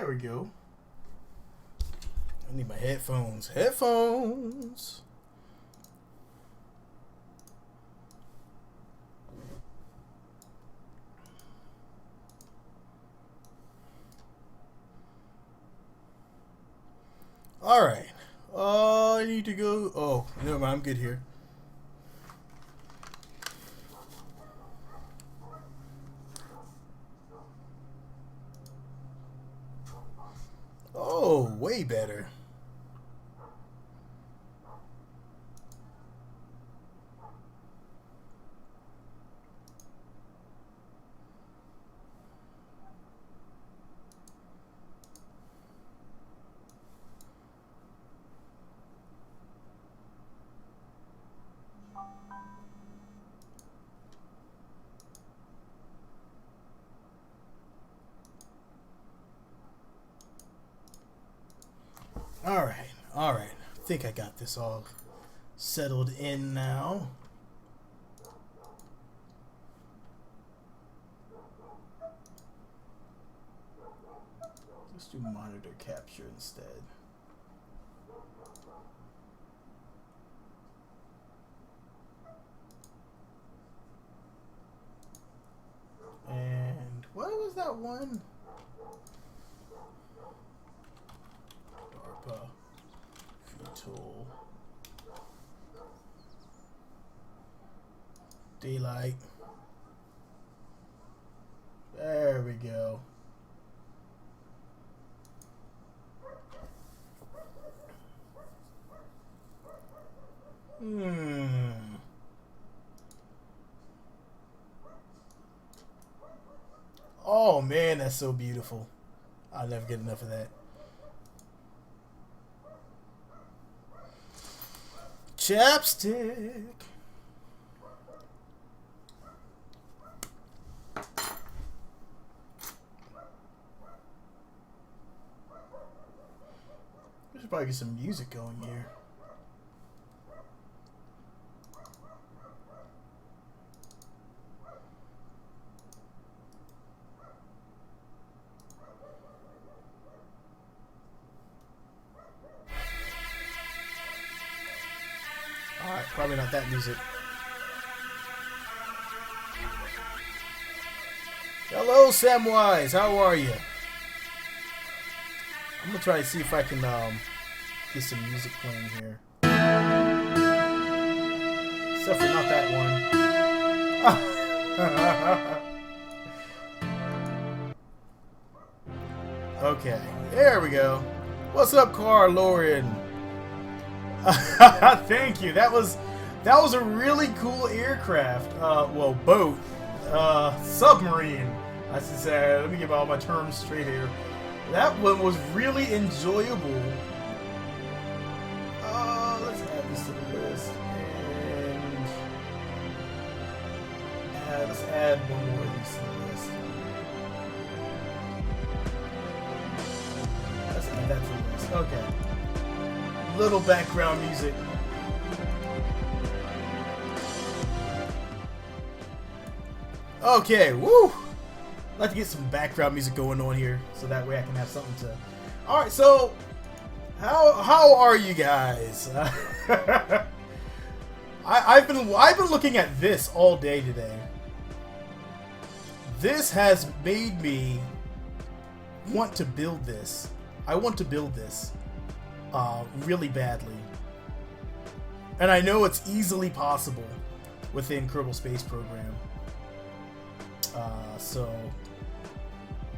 we go. I need my headphones. Headphones. All right. I need to go. Oh, never mind. I'm good here. Oh, way better. All right. I think I got this all settled in now. Let's do monitor capture instead. And what was that one? DARPA VTOL. Daylight. There we go. Oh man, that's so beautiful. I'll never get enough of that. Chapstick. We should probably get some music going here. Alright, probably not that music. Hello, Samwise. How are you? I'm gonna try to see if I can get some music playing here. Except for not that one. Okay, there we go. What's up, Carl Lauren? Thank you. That was a really cool aircraft. Well, boat, submarine. I should say. Let me get all my terms straight here. That one was really enjoyable. Let's add this to the list, and let's add one more of these to the list. Let's add that to the list. Okay. Little background music. Okay, woo! I'd like to get some background music going on here, so that way I can have something to. All right, so how are you guys? I've been looking at this all day today. This has made me want to build this. I want to build this. Really badly. And I know it's easily possible within Kerbal Space Program. So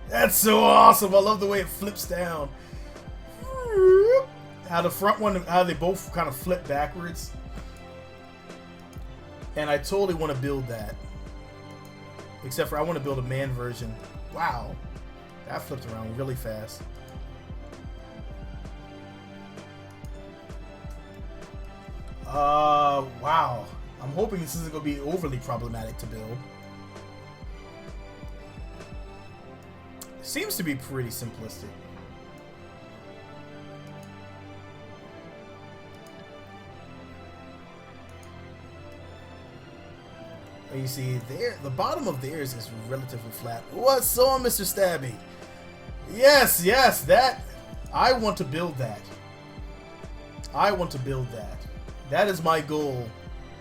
that's so awesome. I love the way it flips down. How the front one, how they both kind of flip backwards. And I totally want to build that. Except for I want to build a man version. Wow. That flipped around really fast. Wow. I'm hoping this isn't going to be overly problematic to build. It seems to be pretty simplistic. You see, there, the bottom of theirs is relatively flat. What's on, Mr. Stabby? Yes, yes, that. I want to build that. I want to build that. That is my goal,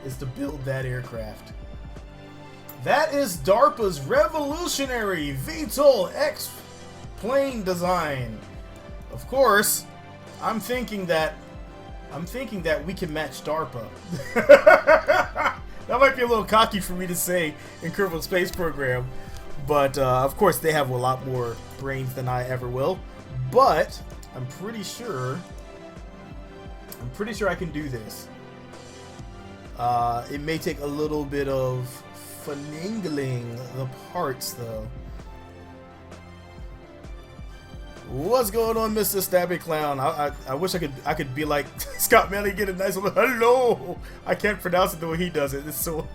is to build that aircraft. That is DARPA's revolutionary VTOL X-plane design. Of course, I'm thinking that we can match DARPA. That might be a little cocky for me to say in Kerbal Space Program, but of course they have a lot more brains than I ever will. But I'm pretty sure I can do this. It may take a little bit of finagling the parts, though. What's going on, Mr. Stabby Clown? I wish I could be like Scott Manley, get a nice little hello. I can't pronounce it the way he does it. It's so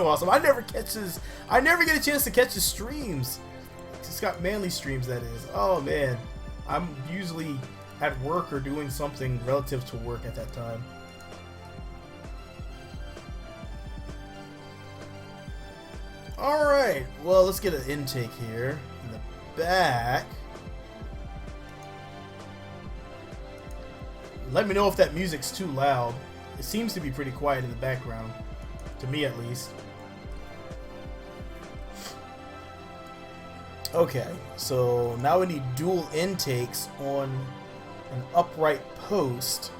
awesome. I never get a chance to catch his streams. Scott Manley streams, that is. Oh man, I'm usually at work or doing something relative to work at that time. Alright, well, let's get an intake here in the back. Let me know if that music's too loud. It seems to be pretty quiet in the background, to me at least. Okay, so now we need dual intakes on an upright post.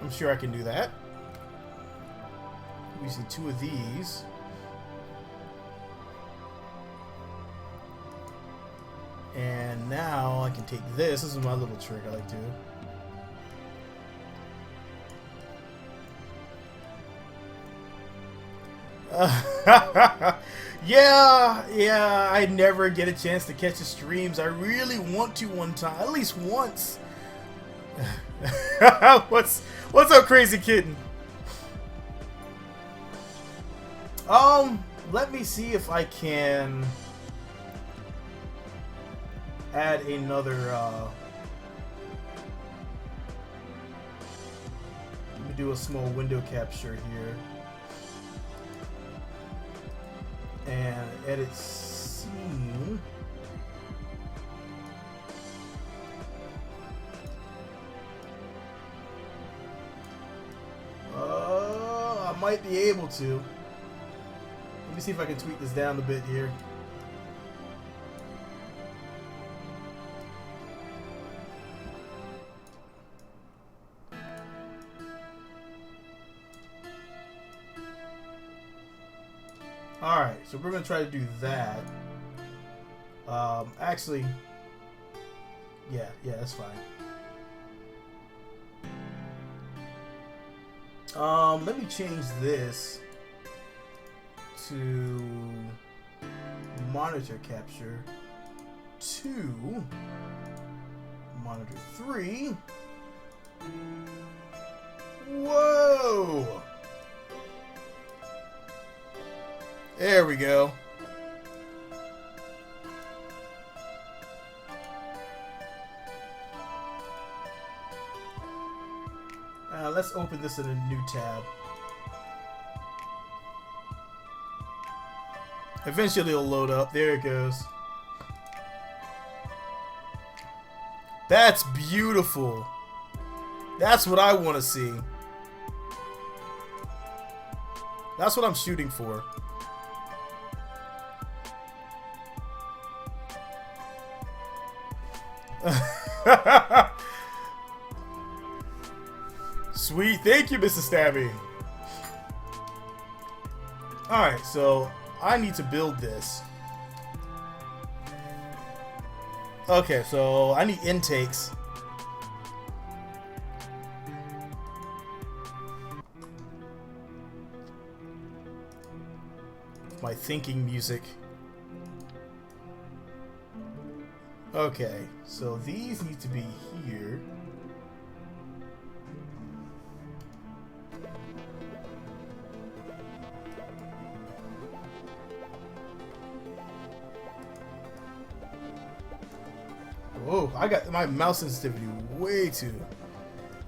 I'm sure I can do that. Using 2 of these. And now I can take this. This is my little trick I like to do. Yeah, I never get a chance to catch the streams. I really want to one time, at least once. What's up, crazy kitten? Let me see if I can add another, let me do a small window capture here. And edit scene. I might be able to. Let me see if I can tweak this down a bit here. Alright, so we're going to try to do that. Actually, yeah, that's fine. Let me change this to monitor capture 2, monitor 3. Whoa! There we go. Let's open this in a new tab. Eventually it'll load up. There it goes. That's beautiful. That's what I want to see. That's what I'm shooting for. Sweet, thank you, Mr. Stabby. Alright, so I need to build this. Okay, so I need intakes. My thinking music. Okay, so these need to be here. Whoa, I got my mouse sensitivity way too.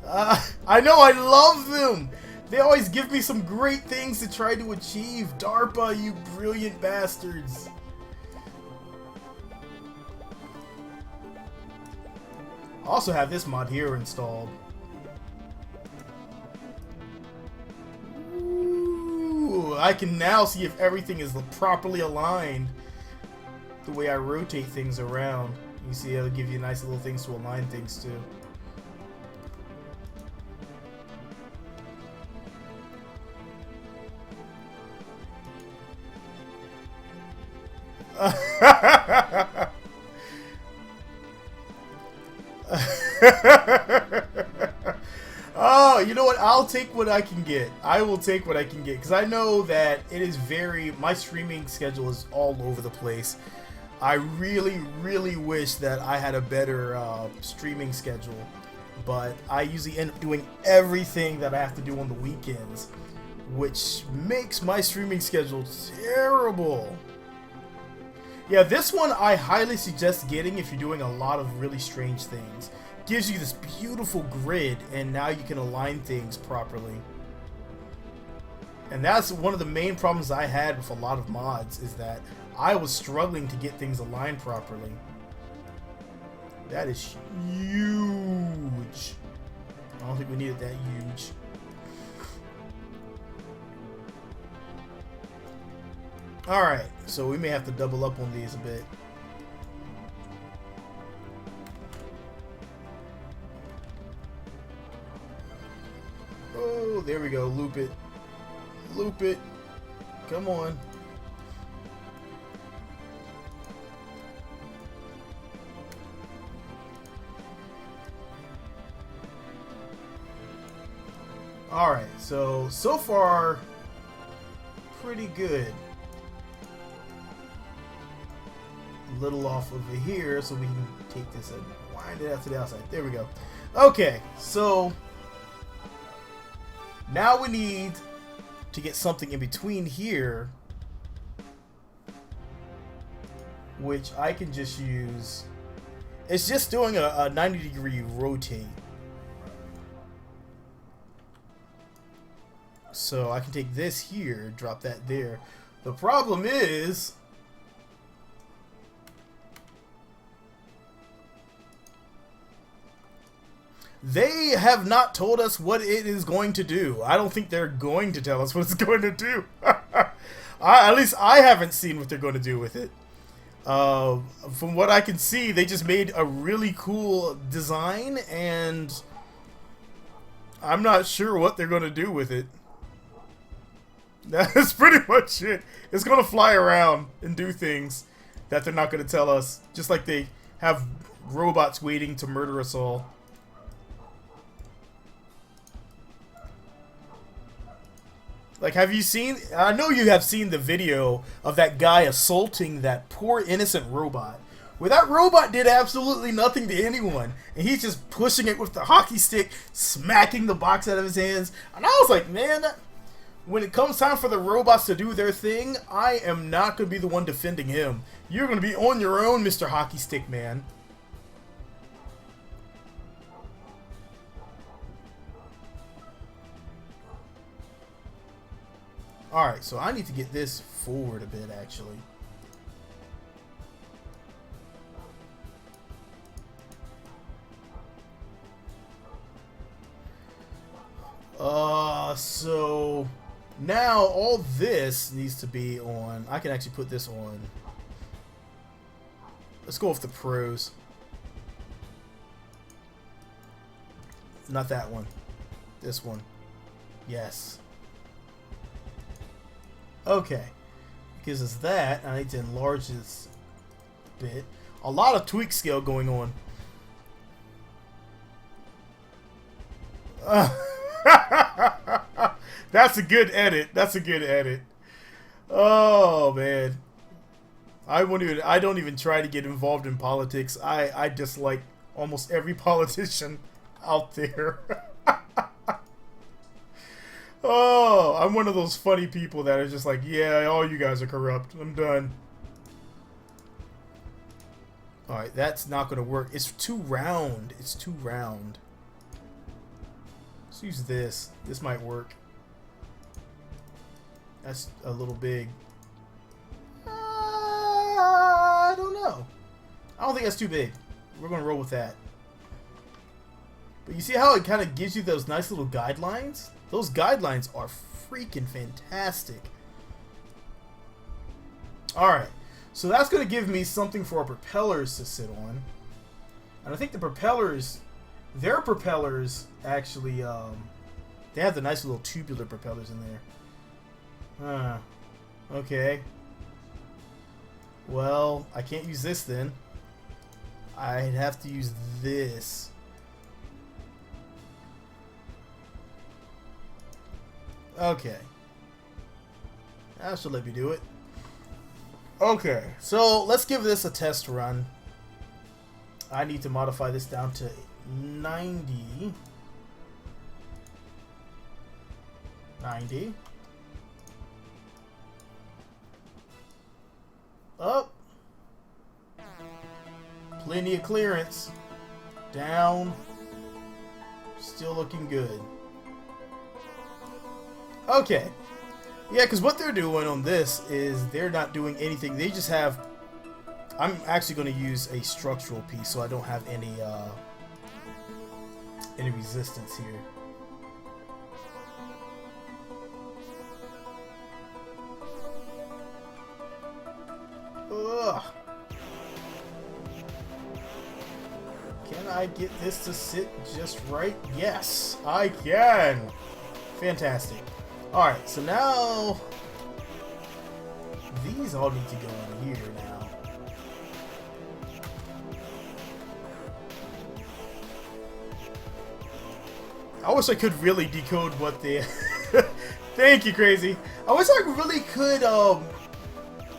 I know, I love them! They always give me some great things to try to achieve. DARPA, you brilliant bastards. I also have this mod here installed. Ooh, I can now see if everything is properly aligned the way I rotate things around. You see it'll give you nice little things to align things to. Oh, you know what? I'll take what I can get. I will take what I can get because I know that it is my streaming schedule is all over the place. I really, really wish that I had a better streaming schedule, but I usually end up doing everything that I have to do on the weekends, which makes my streaming schedule terrible. Yeah, this one I highly suggest getting if you're doing a lot of really strange things. Gives you this beautiful grid, and now you can align things properly. And that's one of the main problems I had with a lot of mods, is that I was struggling to get things aligned properly. That is huge. I don't think we needed that huge. Alright, so we may have to double up on these a bit. Oh, there we go. Loop it. Loop it. Come on. Alright, so far, pretty good. A little off over here, so we can take this and wind it out to the outside. There we go. Okay, so now we need to get something in between here, which I can just use. It's just doing a 90-degree rotate. So I can take this here, drop that there. The problem is, they have not told us what it is going to do. I don't think they're going to tell us what it's going to do. At least I haven't seen what they're going to do with it. From what I can see, they just made a really cool design, and I'm not sure what they're going to do with it. That's pretty much it. It's going to fly around and do things that they're not going to tell us. Just like they have robots waiting to murder us all. Like, have you seen... I know you have seen the video of that guy assaulting that poor innocent robot. Where that robot did absolutely nothing to anyone. And he's just pushing it with the hockey stick, smacking the box out of his hands. And I was like, man, when it comes time for the robots to do their thing, I am not going to be the one defending him. You're going to be on your own, Mr. Hockey Stick Man. Alright, so I need to get this forward a bit, actually. So now all this needs to be on. I can actually put this on. Let's go with the pros. Not that one. This one. Yes. Okay. Gives us that. I need to enlarge this a bit. A lot of tweak scale going on. That's a good edit. That's a good edit. Oh man. I don't even try to get involved in politics. I dislike almost every politician out there. Oh, I'm one of those funny people that are just like, yeah, all you guys are corrupt. I'm done. Alright, that's not going to work. It's too round. It's too round. Let's use this. This might work. That's a little big. I don't know. I don't think that's too big. We're going to roll with that. But you see how it kind of gives you those nice little guidelines? Those guidelines are freaking fantastic. Alright, so that's going to give me something for our propellers to sit on. And I think the propellers, their propellers actually, they have the nice little tubular propellers in there. Okay. Well, I can't use this then. I'd have to use this. Okay. That should let me do it. Okay, so let's give this a test run. I need to modify this down to 90. 90. Up. Plenty of clearance. Down. Still looking good. Okay. Yeah, because what they're doing on this is they're not doing anything. They just have... I'm actually going to use a structural piece so I don't have any resistance here. Ugh. Can I get this to sit just right? Yes, I can. Fantastic. Alright, so now these all need to go in here now. I wish I could really decode what the... Thank you, Crazy. I wish I really could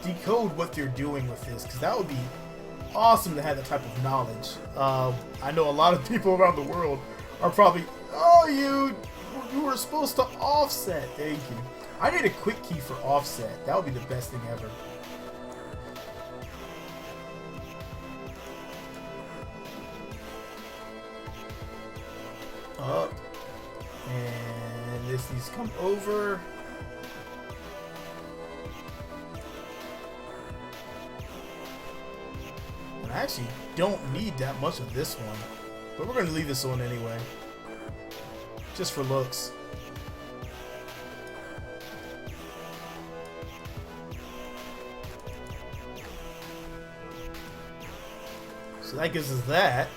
decode what they're doing with this, because that would be awesome to have that type of knowledge. I know a lot of people around the world are probably, oh, you were supposed to offset. Thank you. I need a quick key for offset. That would be the best thing ever. Up. And this needs to come over. And I actually don't need that much of this one. But we're going to leave this on anyway. Just for looks. So that gives us that.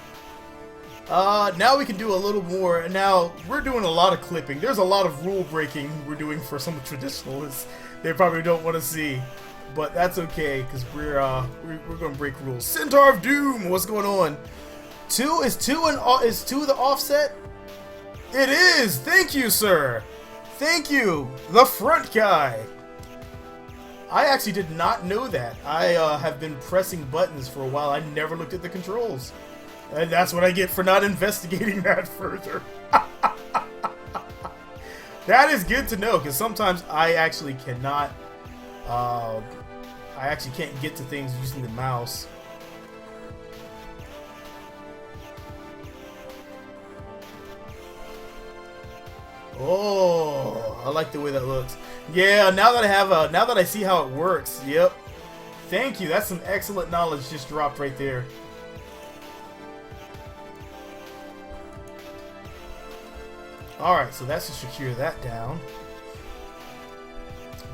Now we can do a little more. Now, we're doing a lot of clipping. There's a lot of rule breaking we're doing for some traditionalists. They probably don't want to see. But that's okay, because we're going to break rules. Centaur of Doom! What's going on? Is two the offset? It is! Thank you, sir! Thank you! The front guy! I actually did not know that. I have been pressing buttons for a while. I never looked at the controls. And that's what I get for not investigating that further. That is good to know, because sometimes I actually cannot... I actually can't get to things using the mouse. Oh, I like the way that looks. Yeah, now that I have now that I see how it works, yep. Thank you. That's some excellent knowledge just dropped right there. Alright, so that's to secure that down.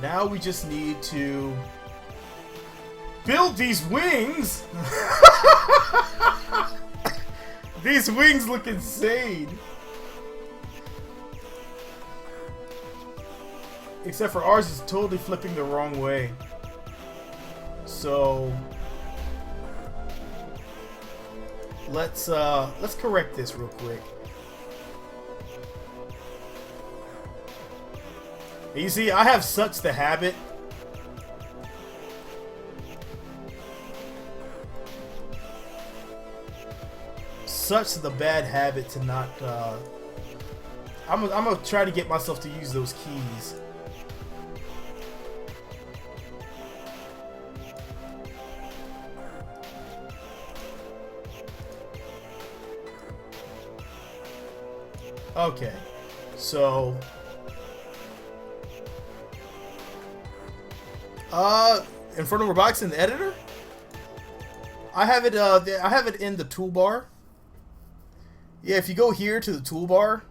Now we just need to build these wings. These wings look insane. Except for ours is totally flipping the wrong way. So let's correct this real quick. You see, I have such the habit. Such the bad habit to not I'm gonna try to get myself to use those keys. Okay, so In front of robotics in the editor, I have it. I have it in the toolbar. Yeah, if you go here to the toolbar,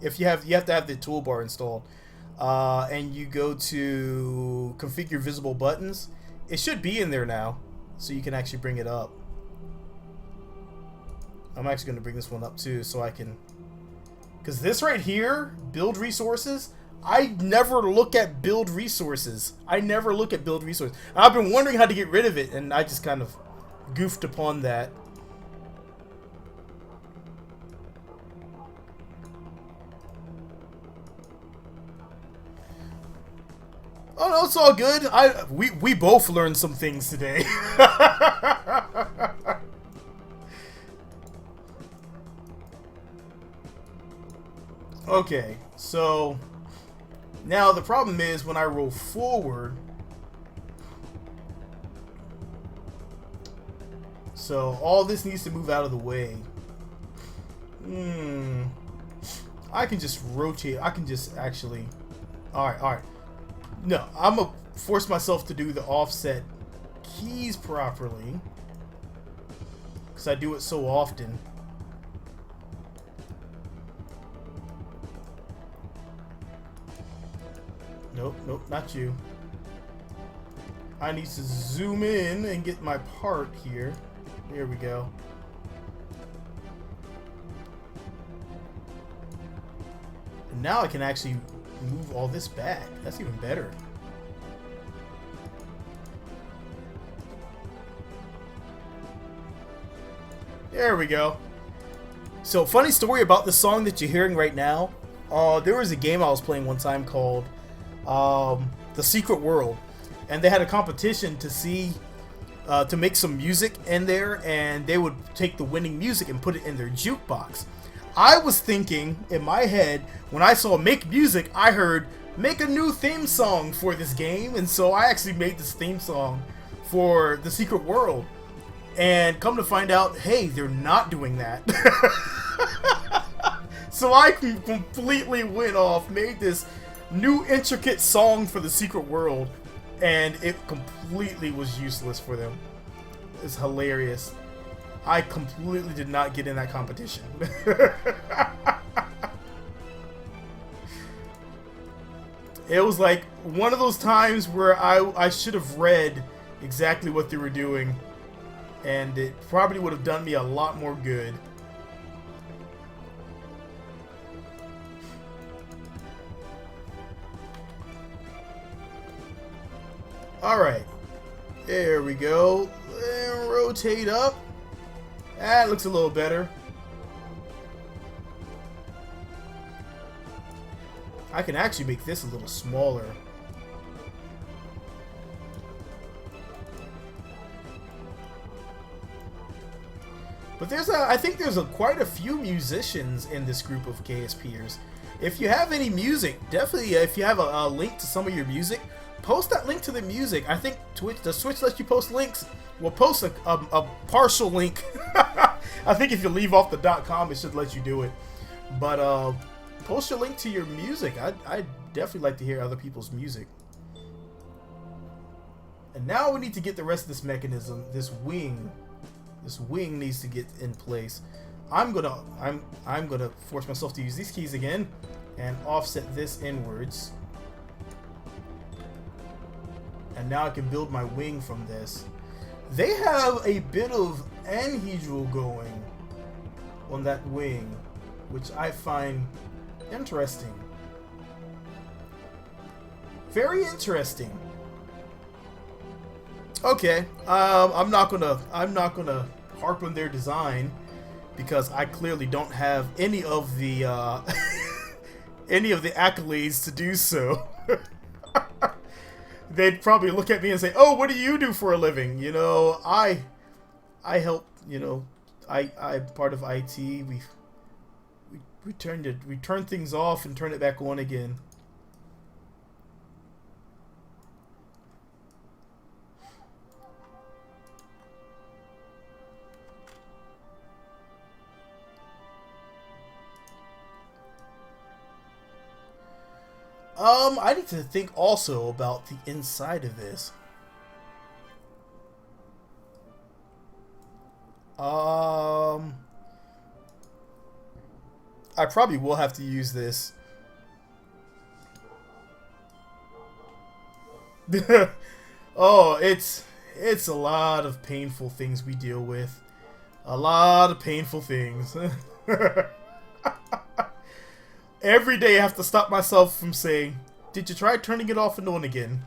if you have to have the toolbar installed, and you go to configure visible buttons, it should be in there now, so you can actually bring it up. I'm actually going to bring this one up too, so I can, because this right here, build resources. I never look at build resources. I've been wondering how to get rid of it, and I just kind of goofed upon that. Oh no, it's all good. We both learned some things today. Okay, so now the problem is when I roll forward. So all this needs to move out of the way. I can just rotate. I can just actually. Alright. No, I'm gonna force myself to do the offset keys properly, because I do it so often. Nope, not you. I need to zoom in and get my part here. There we go. And now I can actually move all this back. That's even better. There we go. So, funny story about the song that you're hearing right now. There was a game I was playing one time called The Secret World, and they had a competition to see to make some music in there, and they would take the winning music and put it in their jukebox. I was thinking in my head, when I saw make music, I heard make a new theme song for this game, and so I actually made this theme song for The Secret World. And come to find out, hey, they're not doing that. So I completely went off, made this new intricate song for The Secret World, and it completely was useless for them. It's hilarious. I completely did not get in that competition. It was like one of those times where I should have read exactly what they were doing, and it probably would have done me a lot more good. Alright, there we go. And rotate up. That looks a little better. I can actually make this a little smaller. But I think there's quite a few musicians in this group of KSPers. If you have any music, definitely if you have a link to some of your music, post that link to the music. I think Twitch lets you post links. We'll post a partial link. I think if you leave off the .com, it should let you do it. But post your link to your music. I'd definitely like to hear other people's music. And now we need to get the rest of this mechanism, this wing. This wing needs to get in place. I'm gonna force myself to use these keys again and offset this inwards. And now I can build my wing from this. They have a bit of anhedral going on that wing, which I find interesting. Very interesting. Okay, I'm not gonna harp on their design because I clearly don't have any of the any of the accolades to do so. They'd probably look at me and say, "Oh, what do you do for a living?" You know, I help. You know, I'm part of IT. We turn things off and turn it back on again. I need to think also about the inside of this. I probably will have to use this. Oh, it's a lot of painful things we deal with. A lot of painful things. Every day I have to stop myself from saying, "Did you try turning it off and on again?"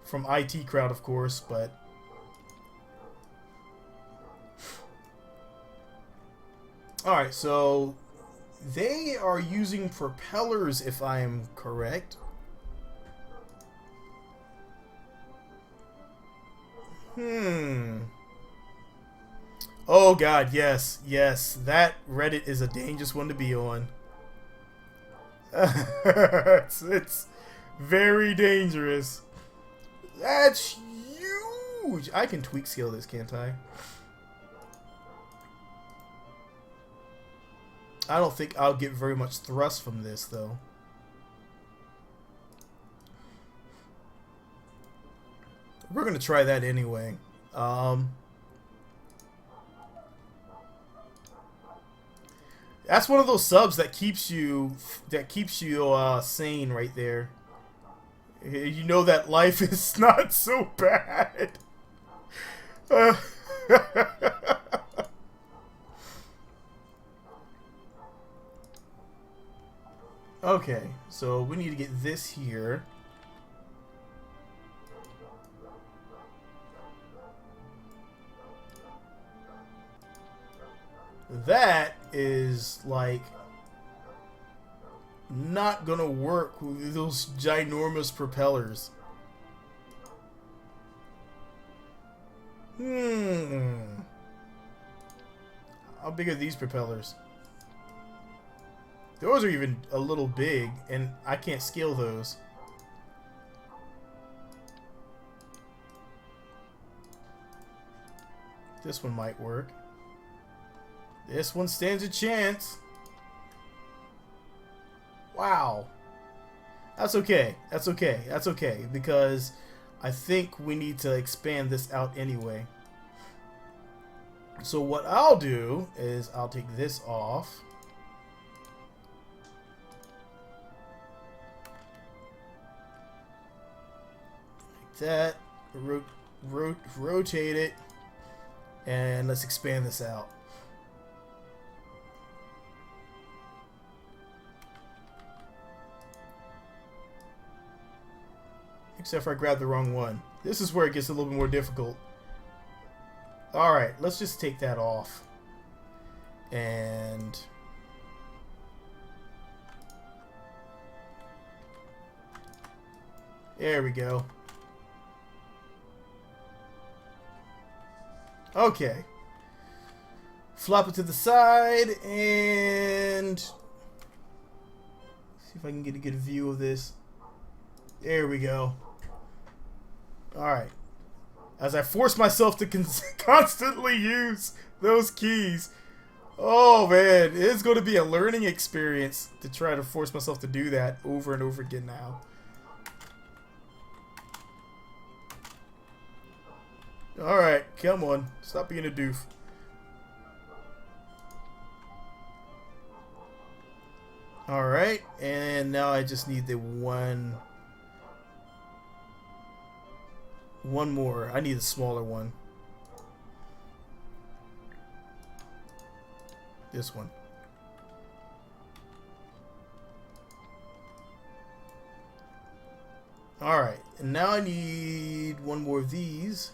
From IT crowd, of course, but... Alright, so... they are using propellers, if I am correct. Oh god, yes, yes. That Reddit is a dangerous one to be on. it's very dangerous. That's huge. I can tweak scale this, can't I? I don't think I'll get very much thrust from this, though. We're going to try that anyway. That's one of those subs that keeps you sane right there. You know that life is not so bad. Okay, so we need to get this here. That is like not gonna work with those ginormous propellers. How big are these propellers? Those are even a little big, and I can't scale those. This one might work. This one stands a chance. Wow. That's okay. That's okay. That's okay. Because I think we need to expand this out anyway. So what I'll do is I'll take this off. Like that. Rotate it. And let's expand this out. Except for I grabbed the wrong one. This is where it gets a little bit more difficult. Alright, let's just take that off. And... there we go. Okay. Flop it to the side and... see if I can get a good view of this. There we go. Alright. As I force myself to constantly use those keys. Oh man, it's going to be a learning experience to try to force myself to do that over and over again now. Alright, come on. Stop being a doof. Alright, and now I just need the one more. I need a smaller one. This one. Alright, and now I need one more of these.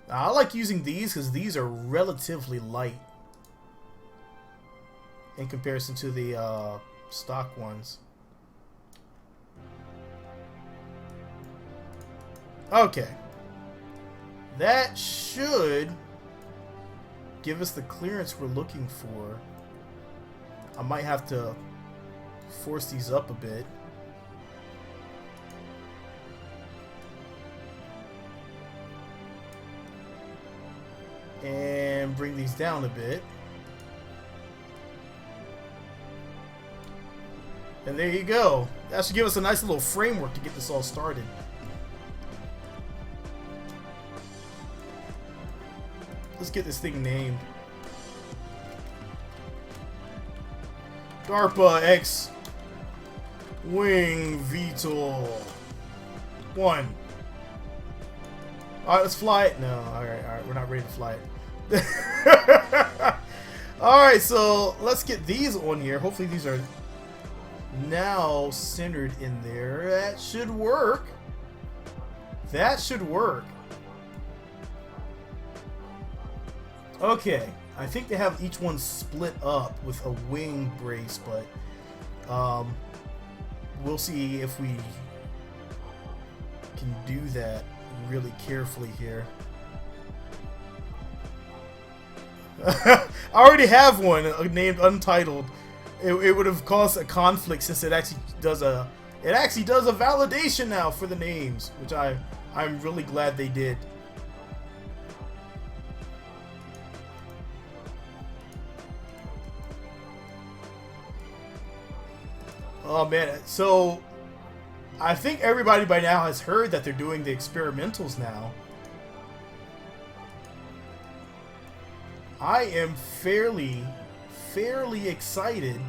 Now, I like using these because these are relatively light in comparison to the stock ones. Okay. That should give us the clearance we're looking for. I might have to force these up a bit. and bring these down a bit. And there you go. That should give us a nice little framework to get this all started. Let's get this thing named. DARPA X Wing VTOL 1. Alright, let's fly it. No, alright, we're not ready to fly it. Alright, so let's get these on here. Hopefully these are now centered in there. That should work. That should work. Okay, I think they have each one split up with a wing brace, but we'll see if we can do that really carefully here. I already have one named Untitled. It would have caused a conflict since it actually does a validation now for the names, which I'm really glad they did. Oh man, so I think everybody by now has heard that they're doing the experimentals now. I am fairly excited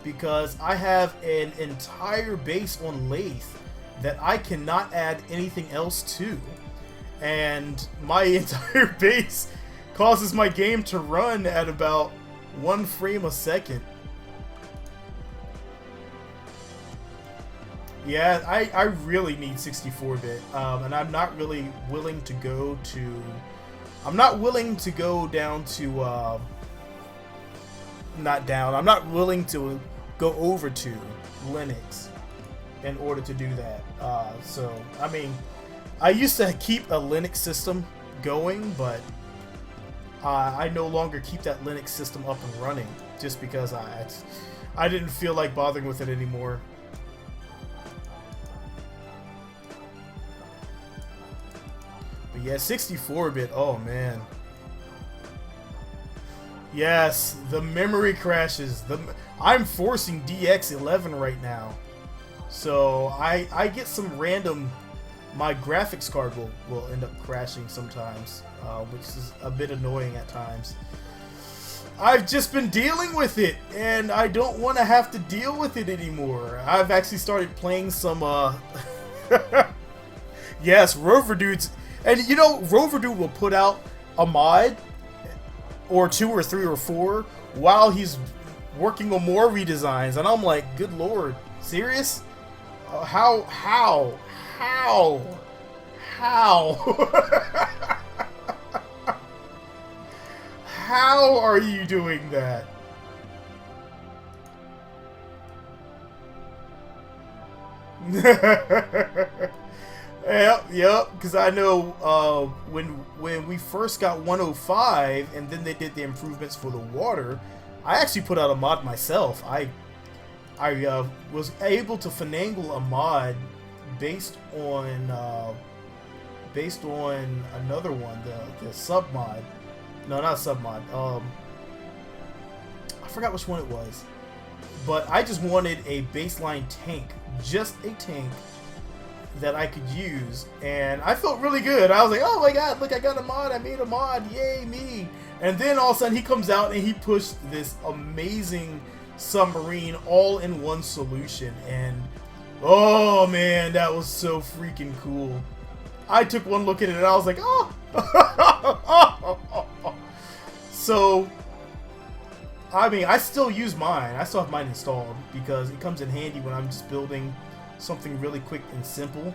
because I have an entire base on lathe that I cannot add anything else to, and my entire base causes my game to run at about 1 frame a second. Yeah, I really need 64-bit, and I'm not really willing to go to... I'm not willing to go down to... not down. I'm not willing to go over to Linux in order to do that. So, I mean, I used to keep a Linux system going, but I no longer keep that Linux system up and running just because I didn't feel like bothering with it anymore. But yeah, 64-bit, oh man. Yes, the memory crashes. I'm forcing DX11 right now. So I get some random... My graphics card will end up crashing sometimes, which is a bit annoying at times. I've just been dealing with it, and I don't want to have to deal with it anymore. I've actually started playing some... Yes, Rover Dude's... And you know, Rover Dude will put out a mod, or 2 or 3 or 4, while he's working on more redesigns, and I'm like, good lord, serious? How? How are you doing that? Yep, because I know when we first got 105 and then they did the improvements for the water, I actually put out a mod myself. I was able to finagle a mod based on another one, the sub mod. No, not sub mod. I forgot which one it was, but I just wanted a baseline tank, just a tank that I could use, and I felt really good. I was like, oh my god, look, I got a mod, I made a mod, yay me. And then all of a sudden he comes out and he pushed this amazing submarine all in one solution, and oh man, that was so freaking cool. I took one look at it and I was like, oh. So I mean, I still use mine. I still have mine installed because it comes in handy when I'm just building something really quick and simple.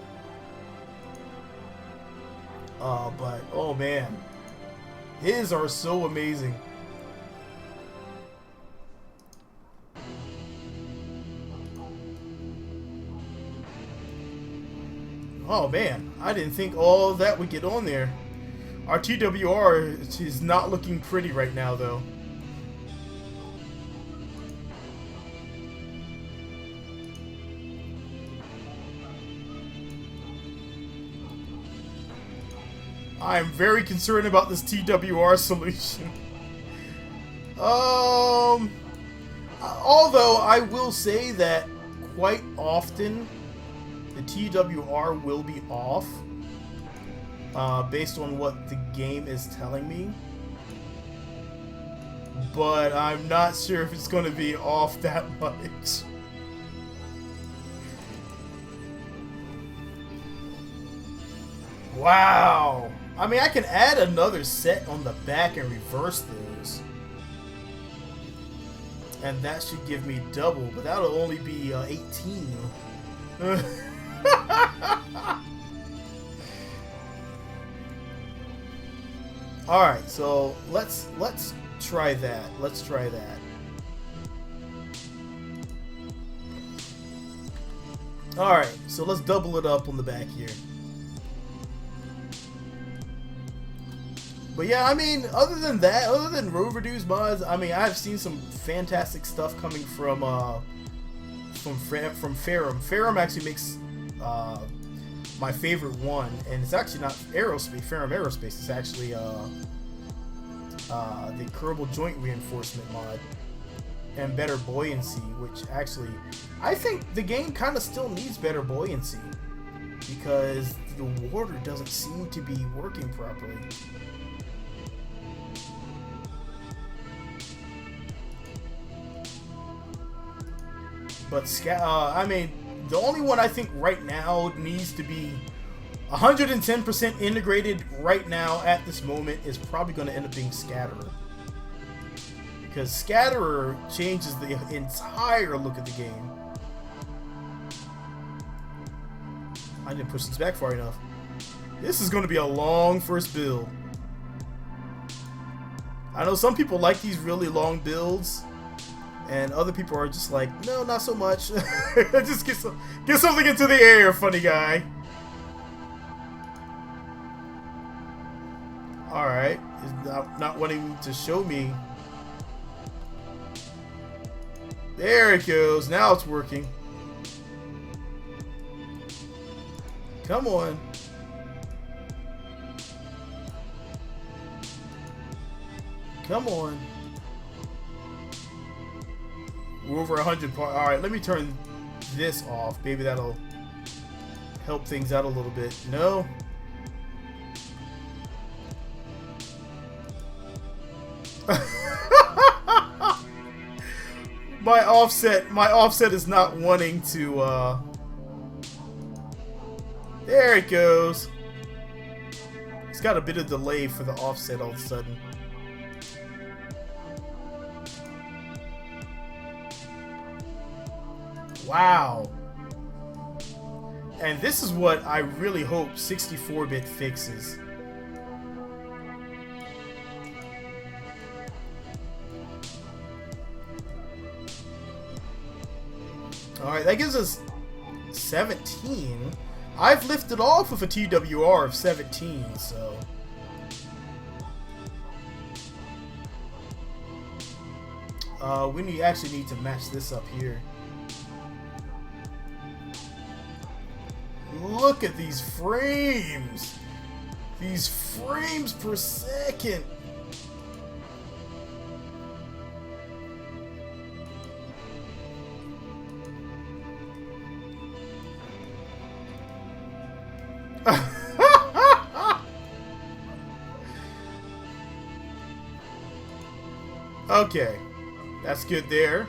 But oh man, his are so amazing. Oh man, I didn't think all that would get on there. Our TWR is not looking pretty right now though. I am very concerned about this TWR solution. Although I will say that quite often the TWR will be off based on what the game is telling me. But I'm not sure if it's going to be off that much. Wow. I mean, I can add another set on the back and reverse those. And that should give me double, but that'll only be 18. Alright, so let's try that. Let's try that. Alright, so let's double it up on the back here. But yeah, I mean, other than that, other than Roverdu's mods, I mean, I've seen some fantastic stuff coming from Ferrum. Ferrum actually makes my favorite one, and it's actually not aerospace. Ferrum Aerospace is actually the Kerbal joint reinforcement mod and better buoyancy, which actually I think the game kind of still needs better buoyancy because the water doesn't seem to be working properly. But I mean, the only one I think right now needs to be 110% integrated right now at this moment is probably going to end up being Scatterer. Because Scatterer changes the entire look of the game. I didn't push this back far enough. This is going to be a long first build. I know some people like these really long builds. And other people are just like, no, not so much. Just get something into the air, funny guy. Alright. He's not wanting to show me. There it goes. Now it's working. Come on. Come on. We're over 100 parts. Alright, let me turn this off. Maybe that'll help things out a little bit. No. My offset is not wanting to, there it goes. It's got a bit of delay for the offset all of a sudden. Wow. And this is what I really hope 64-bit fixes. Alright, that gives us 17. I've lifted off with a TWR of 17, so... we actually need to match this up here. Look at these frames! These frames per second! Okay, that's good there.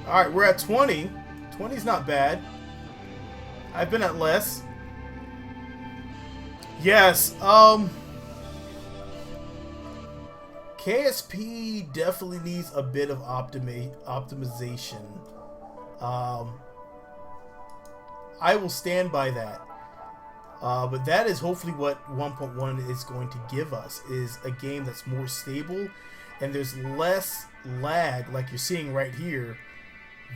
Alright, we're at 20. 20's not bad. I've been at less. Yes, KSP definitely needs a bit of optimization. I will stand by that. But that is hopefully what 1.1 is going to give us, is a game that's more stable and there's less lag like you're seeing right here.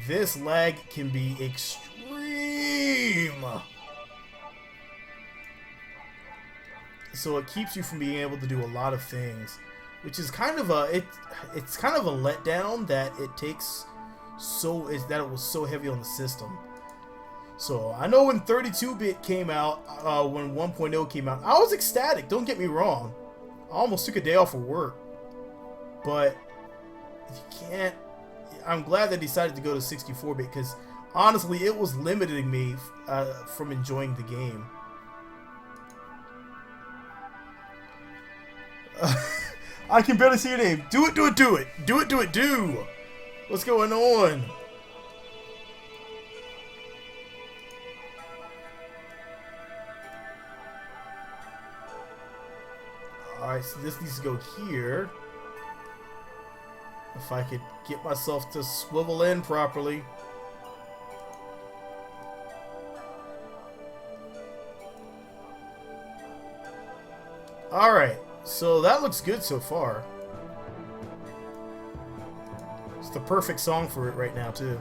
This lag can be extreme. So it keeps you from being able to do a lot of things, which is kind of a it's kind of a letdown that it was so heavy on the system. So I know when 32-bit came out, when 1.0 came out, I was ecstatic. Don't get me wrong. I almost took a day off of work. But you can't. I'm glad they decided to go to 64-bit because honestly, it was limiting me from enjoying the game. I can barely see your name. Do it, do it, do it. Do it, do it, do. What's going on? Alright, so this needs to go here. If I could get myself to swivel in properly. Alright, so that looks good so far. It's the perfect song for it right now, too.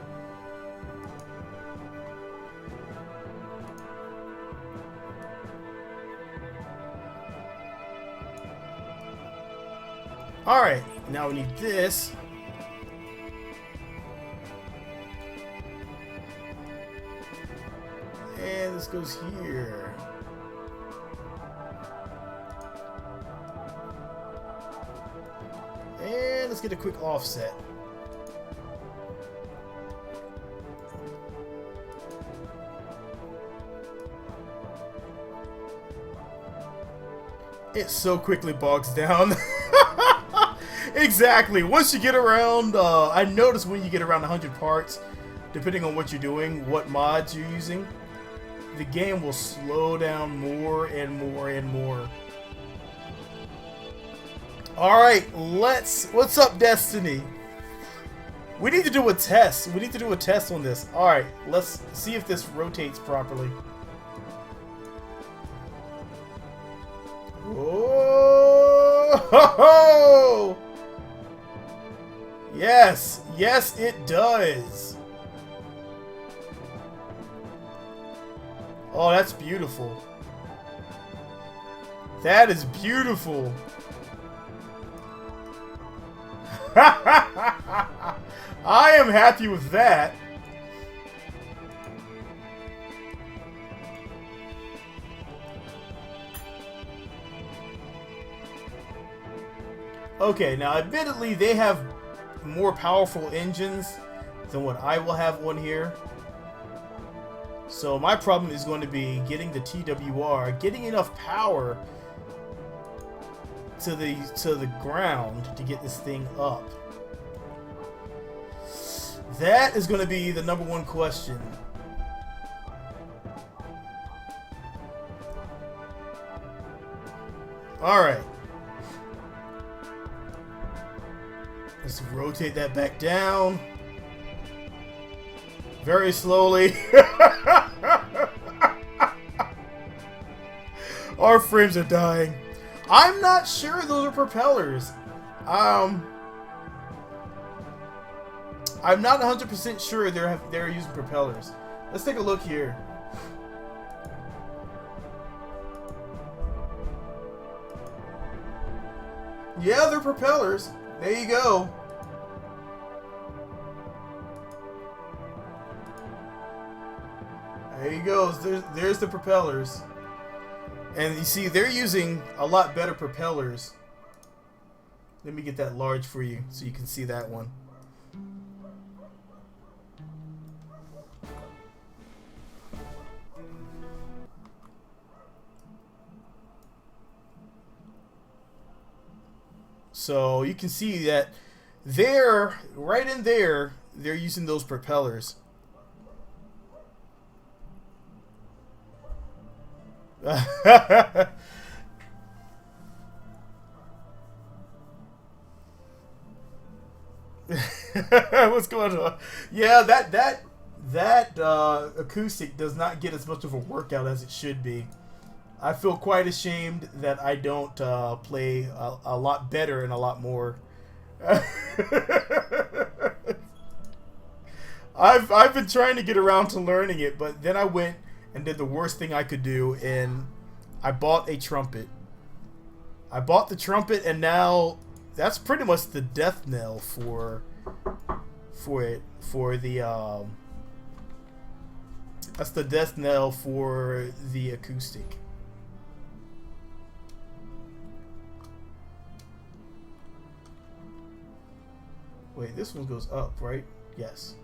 Alright, now we need this. And this goes here. And let's get a quick offset. It so quickly bogs down. Exactly. Once you get around, I notice when you get around 100 parts, depending on what you're doing, what mods you're using, the game will slow down more and more and more. Alright, what's up, Destiny? We need to do a test. We need to do a test on this. Alright, let's see if this rotates properly. Oh! Yes, yes it does. Oh, that's beautiful. That is beautiful. I am happy with that. Okay, now admittedly they have more powerful engines than what I will have on here. So my problem is going to be getting the TWR, getting enough power to the ground to get this thing up. That is going to be the #1 question. Alright. Let's rotate that back down. Very slowly. Our frames are dying. I'm not sure those are propellers. I'm not 100% sure they're using propellers. Let's take a look here. Yeah, they're propellers. There you go. There you go. There's the propellers. And you see, they're using a lot better propellers. Let me get that large for you so you can see that one. So you can see that right in there, they're using those propellers. What's going on? Yeah, that acoustic does not get as much of a workout as it should be. I feel quite ashamed that I don't play a lot better and a lot more. I've been trying to get around to learning it, but then I went and did the worst thing I could do, and I bought a trumpet. I bought the trumpet, and now that's pretty much the death knell for That's the death knell for the acoustic. Wait, this one goes up, right? Yes.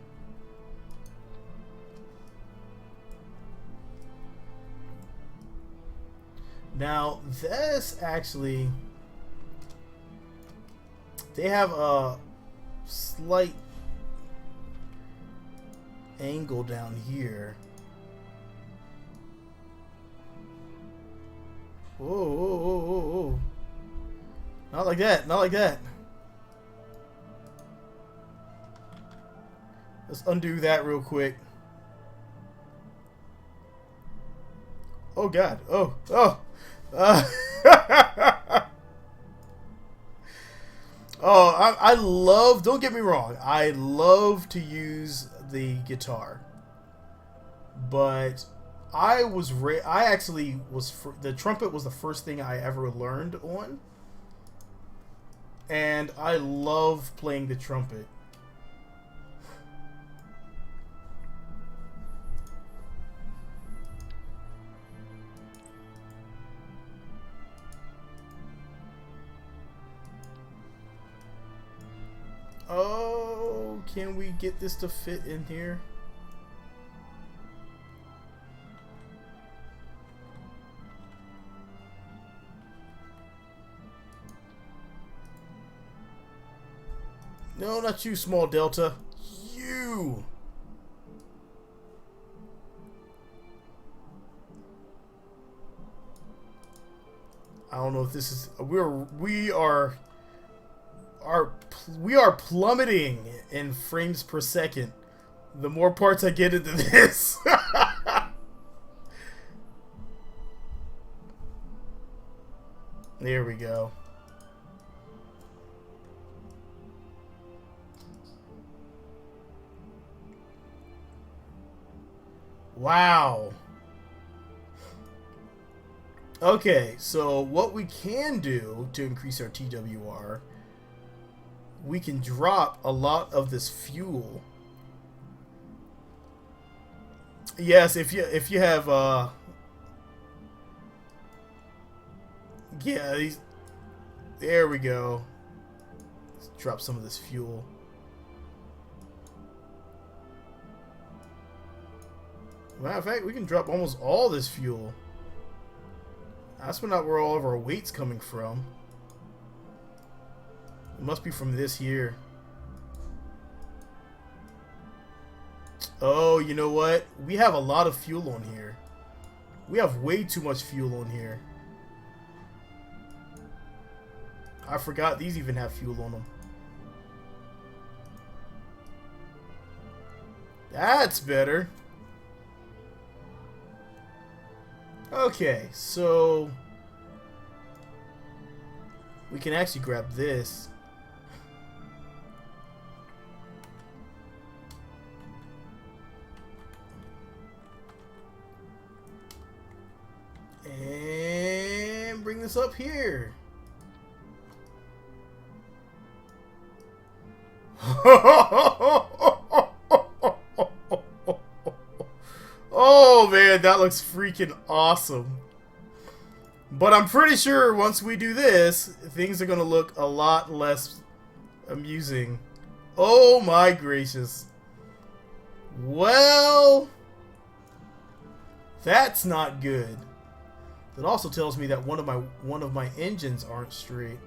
Now, this actually... They have a slight angle down here. Whoa, whoa, whoa, whoa, whoa. Not like that, not like that. Let's undo that real quick. Oh God, oh, oh. Oh, I love, don't get me wrong, I love to use the guitar. But I actually was, the trumpet was the first thing I ever learned on. And I love playing the trumpet. Oh, can we get this to fit in here? No, not you, small delta. You. I don't know if this is we are plummeting in frames per second. The more parts I get into this. There we go. Wow. Okay, so what we can do to increase our TWR, we can drop a lot of this fuel. Yes, if you have yeah, there we go. Let's drop some of this fuel. Matter of fact, we can drop almost all this fuel. That's not where all of our weight's coming from. It must be from this here. Oh, you know what? We have a lot of fuel on here. We have way too much fuel on here. I forgot these even have fuel on them. That's better. Okay, so we can actually grab this. And bring this up here. Oh man, that looks freaking awesome. But I'm pretty sure once we do this, things are going to look a lot less amusing. Oh my gracious. Well, that's not good. That also tells me that one of my engines aren't straight.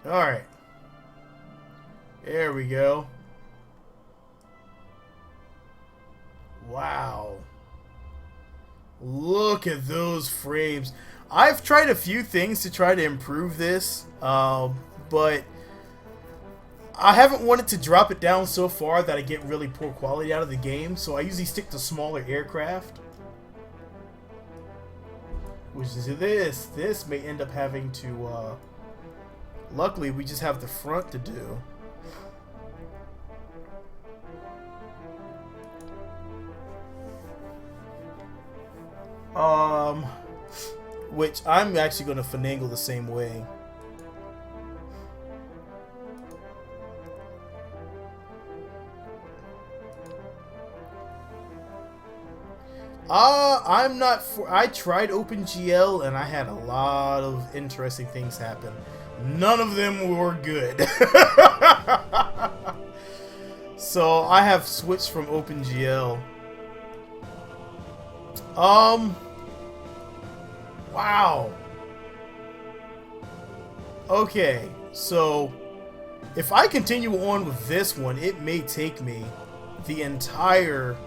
Alright. There we go. Wow. Look at those frames. I've tried a few things to try to improve this, but I haven't wanted to drop it down so far that I get really poor quality out of the game, so I usually stick to smaller aircraft. Which is this. This may end up having to, luckily we just have the front to do. Um, which I'm actually going to finagle the same way. I'm not for. I tried OpenGL and I had a lot of interesting things happen. None of them were good. So I have switched from OpenGL. Wow. Okay, so if I continue on with this one, it may take me the entire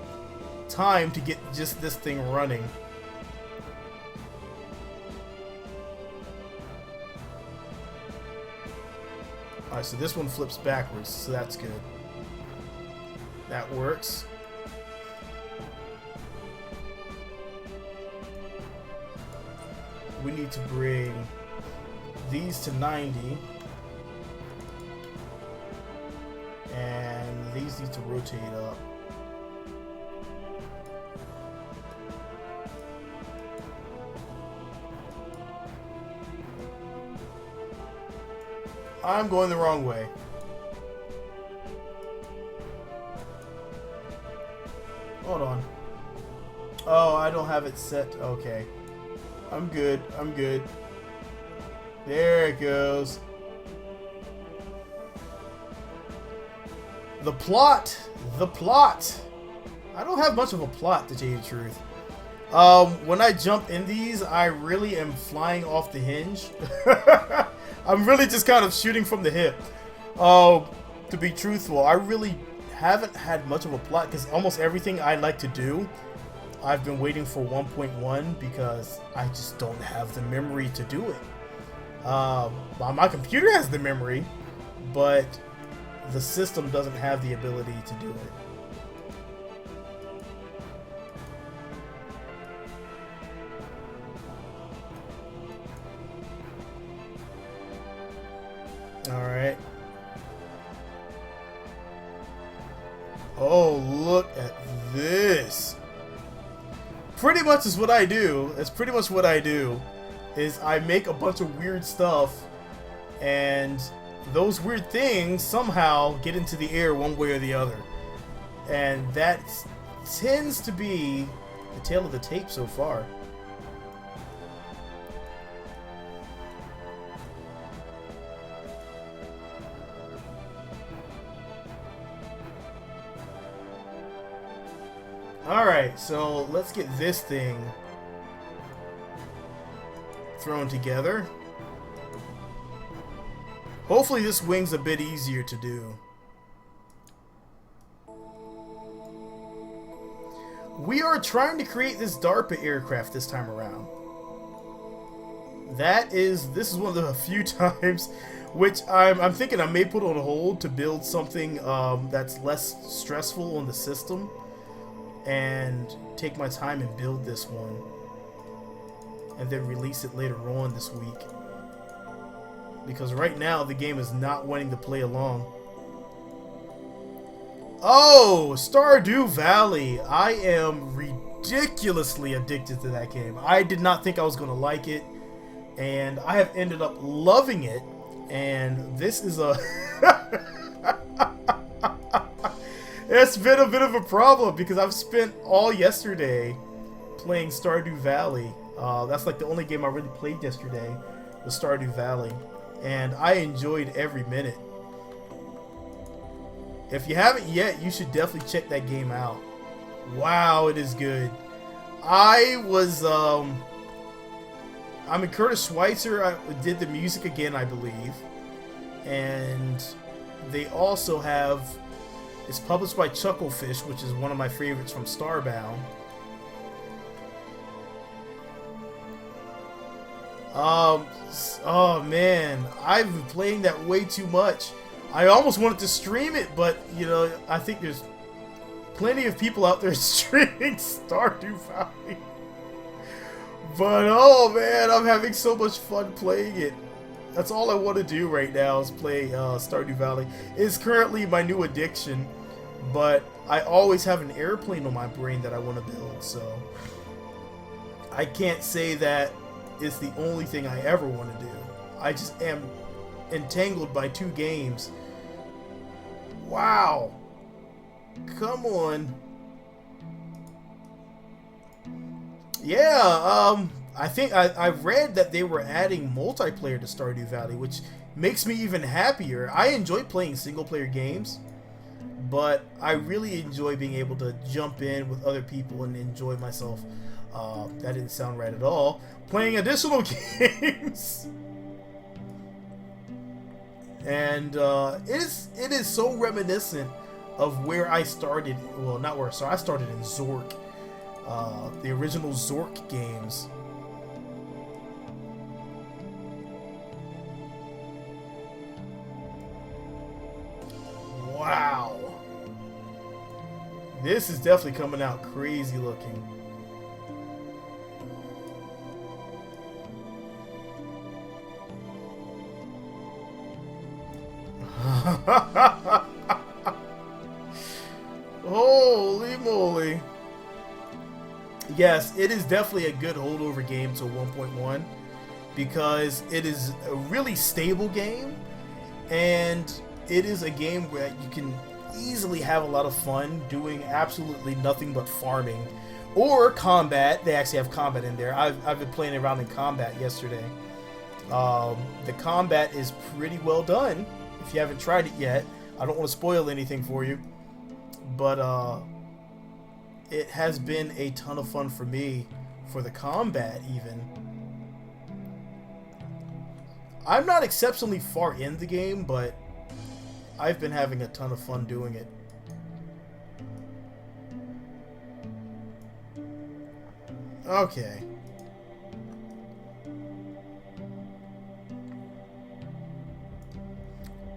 time to get just this thing running. Alright, so this one flips backwards, so that's good. That works. We need to bring these to 90. And these need to rotate up. I'm going the wrong way. Hold on. Oh, I don't have it set. Okay. I'm good. I'm good. There it goes. The plot. The plot. I don't have much of a plot, to tell you the truth. When I jump in these, I really am flying off the hinge. I'm really just kind of shooting from the hip. To be truthful, I really haven't had much of a plot because almost everything I like to do, I've been waiting for 1.1 because I just don't have the memory to do it. My computer has the memory, but the system doesn't have the ability to do it. Alright. Oh, look at this. Pretty much is what I do. That's pretty much what I do. Is I make a bunch of weird stuff, and those weird things somehow get into the air one way or the other. And that tends to be the tail of the tape so far. Alright, so let's get this thing thrown together. Hopefully this wing's a bit easier to do. We are trying to create this DARPA aircraft this time around. This is one of the few times which I'm thinking I may put on hold to build something that's less stressful on the system and take my time and build this one and then release it later on this week. Because right now the game is not wanting to play along. Oh, Stardew Valley. I am ridiculously addicted to that game. I did not think I was going to like it, and I have ended up loving it. And this is a it's been a bit of a problem because I've spent all yesterday playing Stardew Valley. That's like the only game I really played yesterday was Stardew Valley, and I enjoyed every minute. If you haven't yet, you should definitely check that game out. Wow, it is good. I mean, Curtis Schweitzer did the music again, I believe. And they also have, it's published by Chucklefish, which is one of my favorites from Starbound. Oh man, I've been playing that way too much. I almost wanted to stream it, but you know, I think there's plenty of people out there streaming Stardew Valley. But oh man, I'm having so much fun playing it. That's all I want to do right now is play Stardew Valley. It's currently my new addiction, but I always have an airplane on my brain that I want to build, so I can't say that it's the only thing I ever want to do. I just am entangled by 2 games. Wow. Come on. Yeah, I think I read that they were adding multiplayer to Stardew Valley, which makes me even happier. I enjoy playing single-player games, but I really enjoy being able to jump in with other people and enjoy myself. That didn't sound right at all. Playing additional games. And it is so reminiscent of where I started. Well, not where I started. I started in Zork. The original Zork games. Wow. This is definitely coming out crazy looking. Holy moly. Yes, it is definitely a good holdover game to 1.1 because it is a really stable game, and it is a game where you can easily have a lot of fun doing absolutely nothing but farming or combat. They actually have combat in there. I've been playing around in combat yesterday. The combat is pretty well done. If you haven't tried it yet, I don't want to spoil anything for you, but it has been a ton of fun for me for the combat even. I'm not exceptionally far in the game, but I've been having a ton of fun doing it. Okay.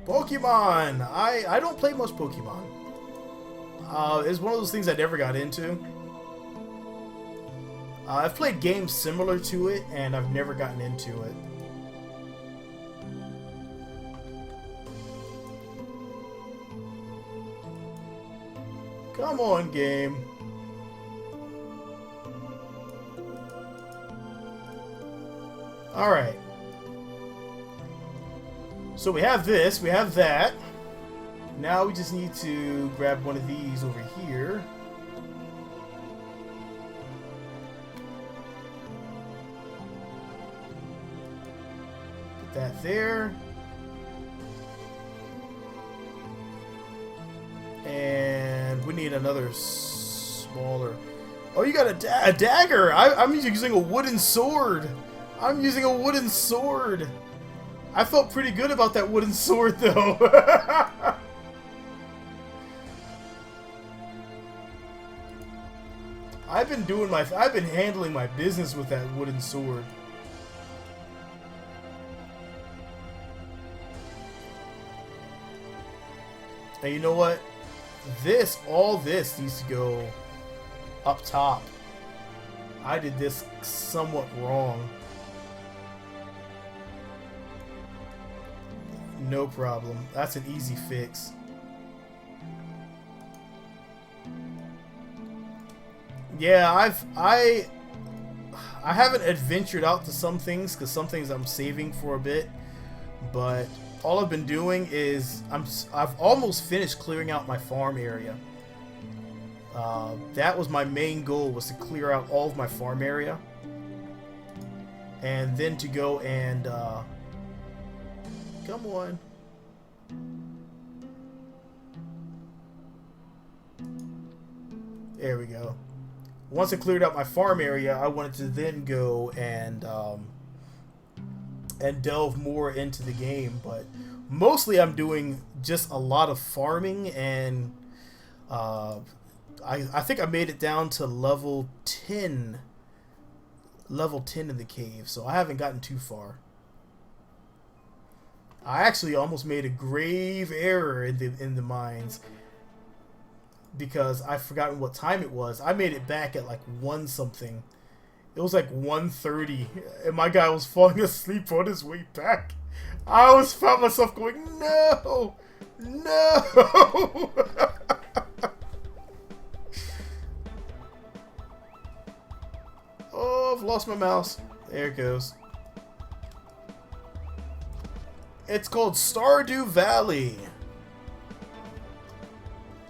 Pokemon! I don't play much Pokemon. It's one of those things I never got into. I've played games similar to it, and I've never gotten into it. Come on, game. Alright. So we have this, we have that. Now we just need to grab one of these over here. Put that there. And we need another smaller... Oh, you got a dagger! I'm using a wooden sword! I'm using a wooden sword! I felt pretty good about that wooden sword, though. I've been handling my business with that wooden sword. And you know what? All this needs to go up top. I did this somewhat wrong. No problem. That's an easy fix. Yeah, I haven't adventured out to some things because some things I'm saving for a bit, but all I've been doing is I've almost finished clearing out my farm area. That was my main goal, was to clear out all of my farm area, and then to go and come on. There we go. Once I cleared out my farm area, I wanted to then go and delve more into the game. But mostly I'm doing just a lot of farming, and I think I made it down to level 10. Level 10 in the cave, so I haven't gotten too far. I actually almost made a grave error in the mines because I've forgotten what time it was. I made it back at like 1 something. It was like 1:30, and my guy was falling asleep on his way back. I always found myself going, no, no. Oh I've lost my mouse. There it goes. It's called Stardew Valley.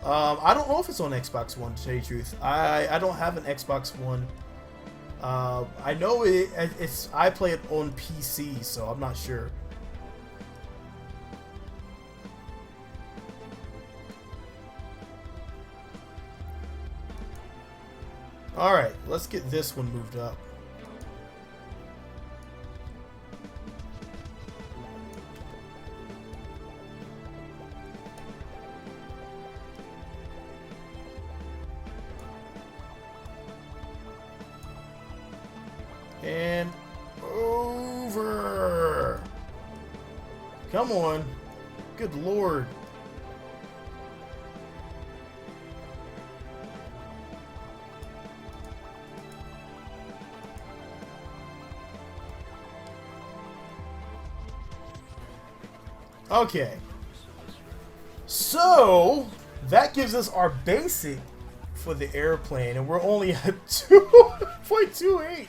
I don't know if it's on Xbox One, to tell you the truth. I don't have an Xbox One. I know it's. I play it on PC, so I'm not sure. Alright, let's get this one moved up. And over. Come on. Good lord. Okay. So, that gives us our basic for the airplane, and we're only at 2.28.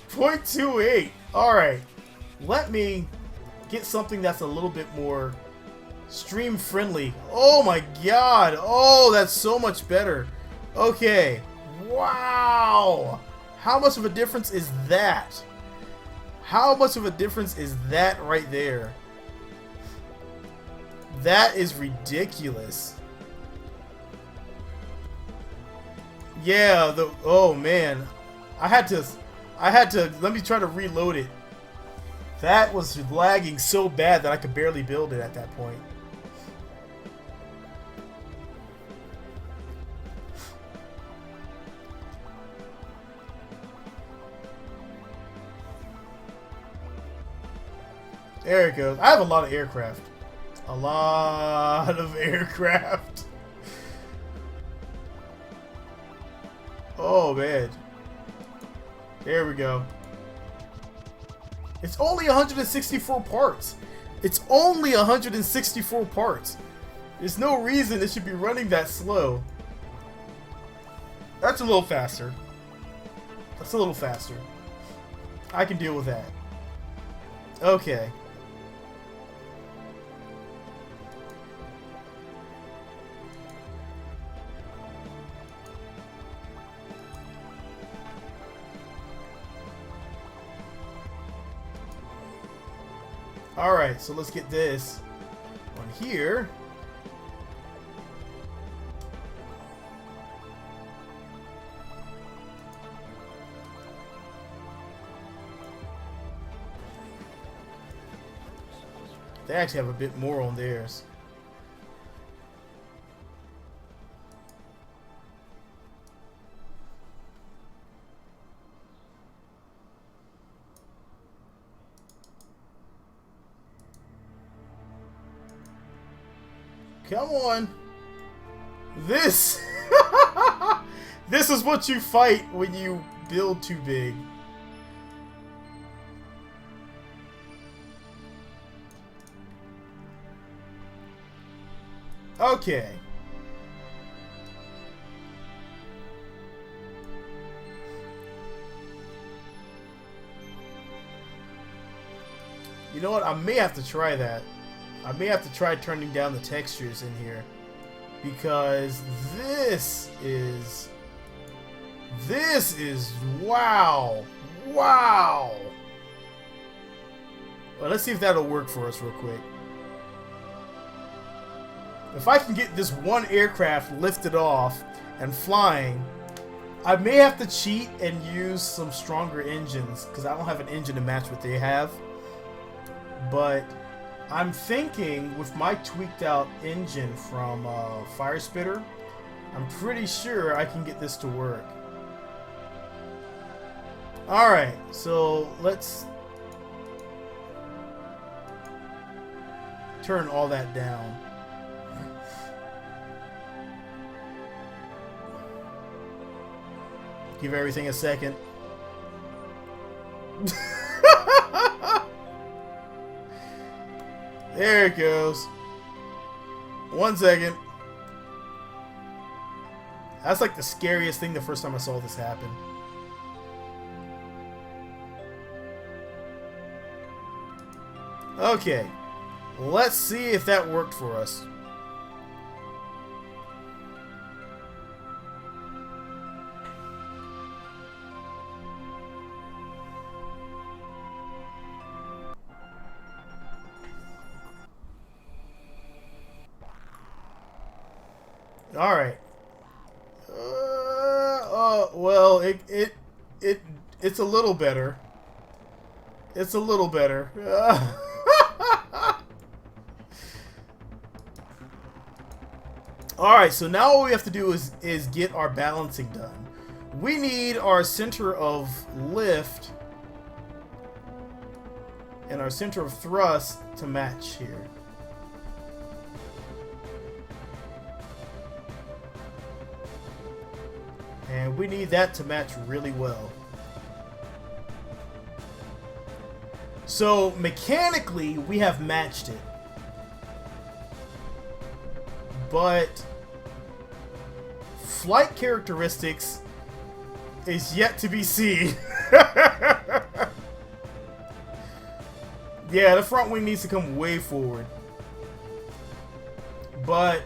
0.28. Alright. Let me get something that's a little bit more stream friendly. Oh my god. Oh, that's so much better. Okay. Wow. How much of a difference is that? How much of a difference is that right there? That is ridiculous. Yeah, oh man. I had to let me try to reload it. That was lagging so bad that I could barely build it at that point. There it goes. I have a lot of aircraft. A lot of aircraft. Oh man. There we go. It's only 164 parts. It's only 164 parts. There's no reason it should be running that slow. That's a little faster. That's a little faster. I can deal with that. Okay. Alright, so let's get this on here. They actually have a bit more on theirs. Come on. This this is what you fight when you build too big. Okay. You know what? I may have to try that. I may have to try turning down the textures in here, because this is wow. Wow. Well, let's see if that'll work for us real quick. If I can get this one aircraft lifted off and flying, I may have to cheat and use some stronger engines, because I don't have an engine to match what they have. But I'm thinking with my tweaked out engine from Fire Spitter, I'm pretty sure I can get this to work. Alright, so let's turn all that down. Give everything a second. There it goes. 1 second. That's like the scariest thing the first time I saw this happen. Okay. Let's see if that worked for us. All right. Well, it's a little better. It's a little better. All right. So now what we have to do is get our balancing done. We need our center of lift and our center of thrust to match here. And we need that to match really well. So mechanically, we have matched it. But flight characteristics is yet to be seen. Yeah, the front wing needs to come way forward. But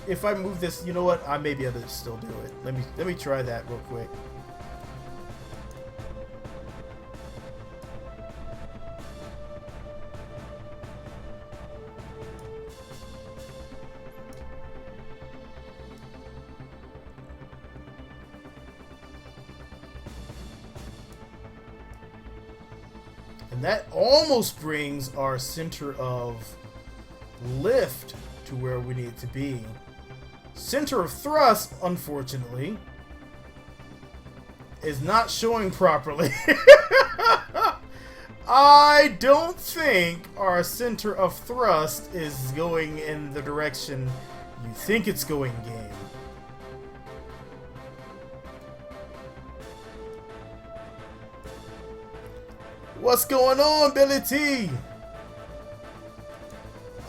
if I move this, you know what? I may be able to still do it. Let me try that real quick. And that almost brings our center of lift to where we need it to be. Center of thrust, unfortunately, is not showing properly. I don't think our center of thrust is going in the direction you think it's going, game. What's going on, Billy T?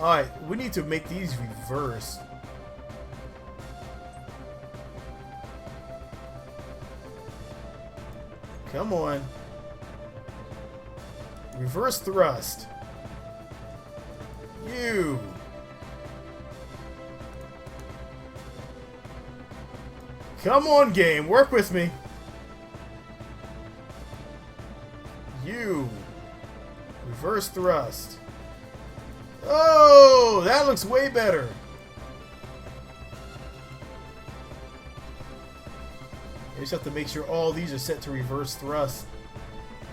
Alright, we need to make these reverse. Come on. Reverse thrust. You. Come on, game. Work with me. You. Reverse thrust. Oh, that looks way better. You just have to make sure all these are set to reverse thrust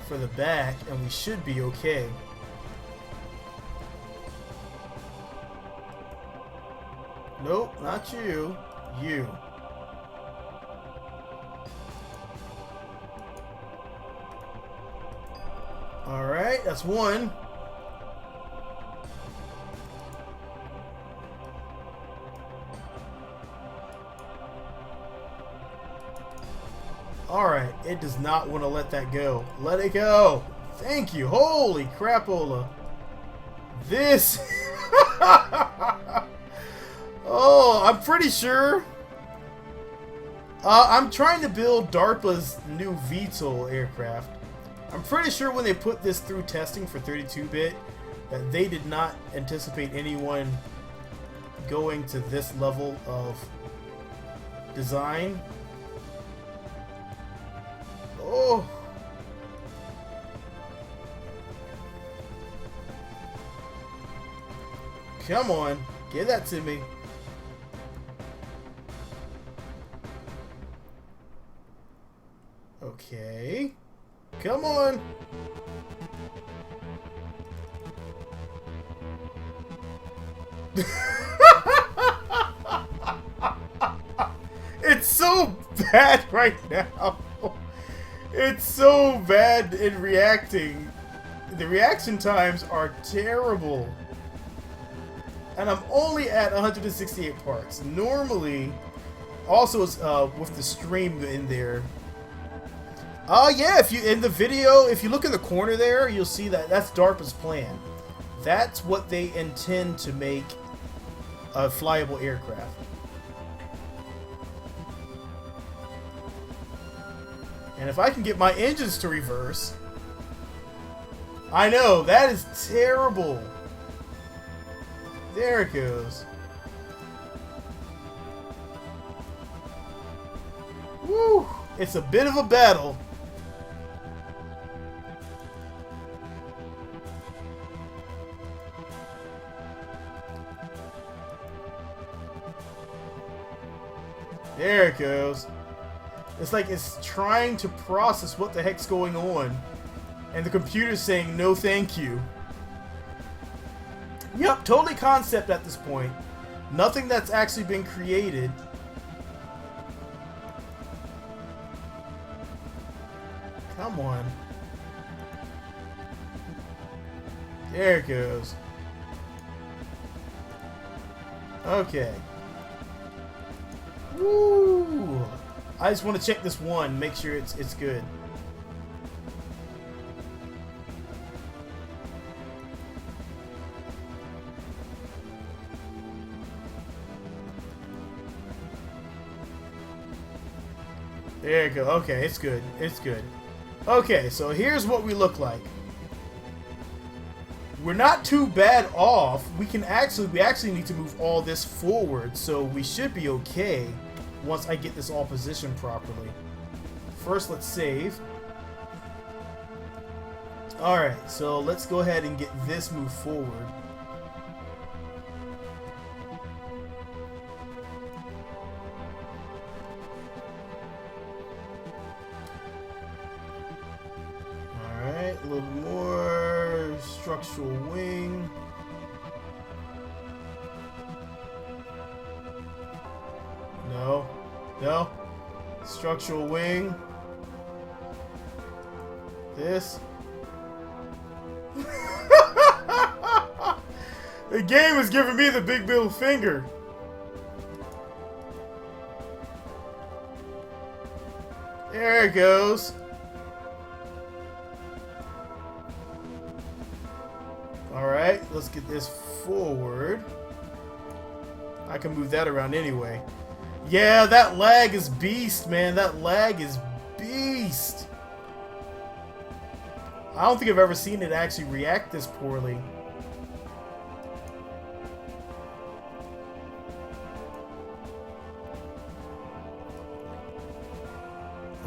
for the back, and we should be okay. Nope, not you. You. Alright, that's one. Alright, it does not want to let that go. Let it go. Thank you. Holy crapola. This. Oh, I'm pretty sure. I'm trying to build DARPA's new VTOL aircraft. I'm pretty sure when they put this through testing for 32-bit that they did not anticipate anyone going to this level of design. Oh. Come on. Give that to me. Okay. Come on. It's so bad right now. It's so bad in reacting. The reaction times are terrible. And I'm only at 168 parts. Normally, also with the stream in there. Yeah, if you in the video, if you look in the corner there, you'll see that that's DARPA's plan. That's what they intend to make a flyable aircraft. And if I can get my engines to reverse, I know, that is terrible. There it goes. Woo! It's a bit of a battle. There it goes. It's like it's trying to process what the heck's going on. And the computer's saying, no thank you. Yep, totally concept at this point. Nothing that's actually been created. Come on. There it goes. Okay. Woo! I just want to check this one, make sure it's good. There you go. Okay, it's good. It's good. Okay, so here's what we look like. We're not too bad off. We actually need to move all this forward, so we should be okay once I get this all positioned properly. First, let's save. Alright, so let's go ahead and get this moved forward. Alright, a little more structural wing. No. No. Structural wing. This. The game is giving me the big middle finger. There it goes. Alright, let's get this forward. I can move that around anyway. Yeah, that lag is beast, man. That lag is beast. I don't think I've ever seen it actually react this poorly.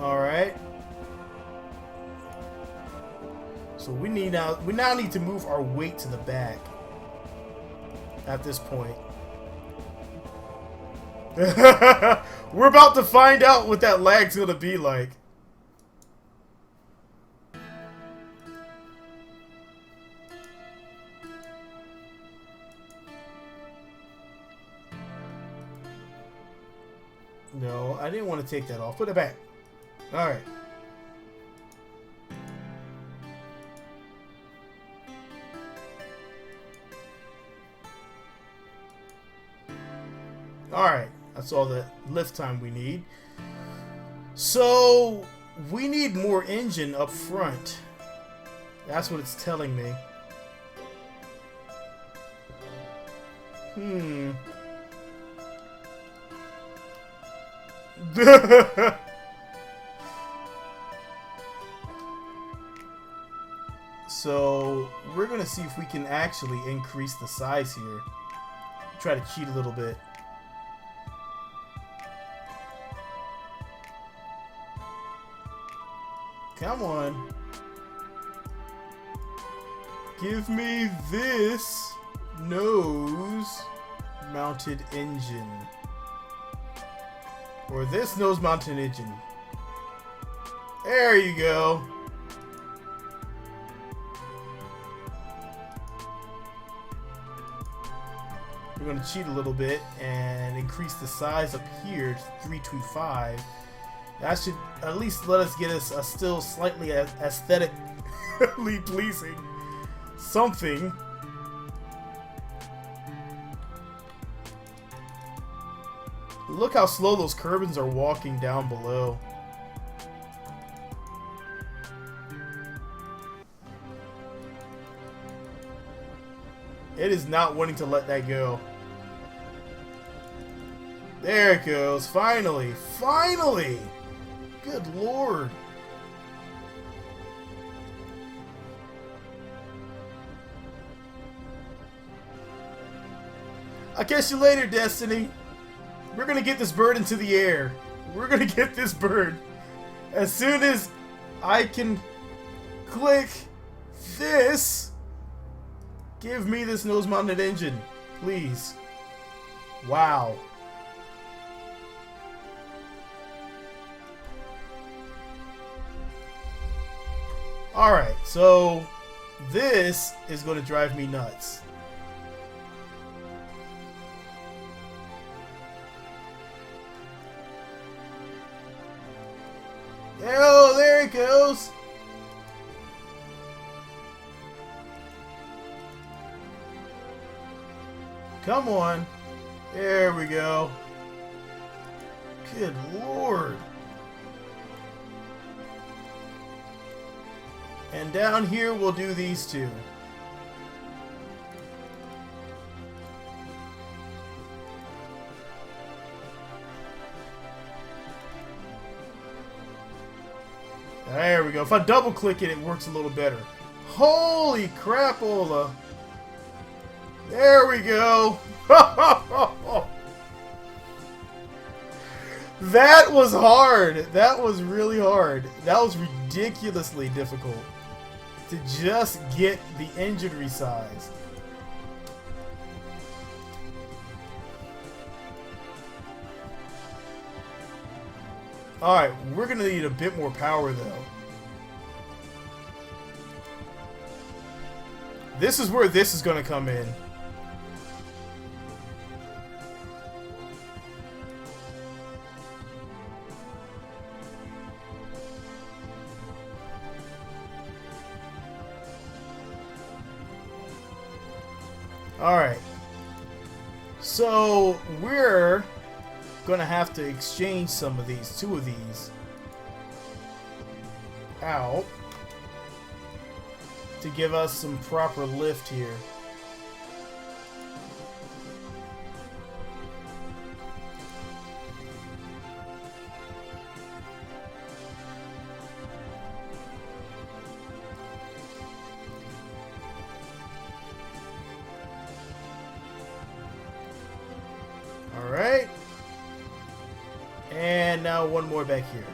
Alright. So we now need to move our weight to the back at this point. We're about to find out what that lag's gonna be like. No, I didn't want to take that off. Put it back. Alright. Alright. That's all the lift time we need. So, we need more engine up front. That's what it's telling me. So, we're gonna see if we can actually increase the size here. Try to cheat a little bit. Come on. Give me this nose mounted engine. Or this nose mounted engine. There you go. We're going to cheat a little bit and increase the size up here to 325. That should at least let us get us a still slightly aesthetically pleasing something. Look how slow those Kerbals are walking down below. It is not wanting to let that go. There it goes. Finally. Finally! Good lord. I'll catch you later, Destiny. We're gonna get this bird into the air. We're gonna get this bird. As soon as I can click this, give me this nose-mounted engine, please. Wow. Alright, so this is going to drive me nuts. Oh, there it goes. Come on. There we go. Good Lord. And down here, we'll do these two. There we go. If I double click it, it works a little better. Holy crapola. There we go. That was hard. That was really hard. That was ridiculously difficult to just get the engine resized. Alright, we're going to need a bit more power though. This is where this is going to come in. Alright, so we're gonna have to exchange some of these, two of these, out to give us some proper lift here. Alright. And now one more back here.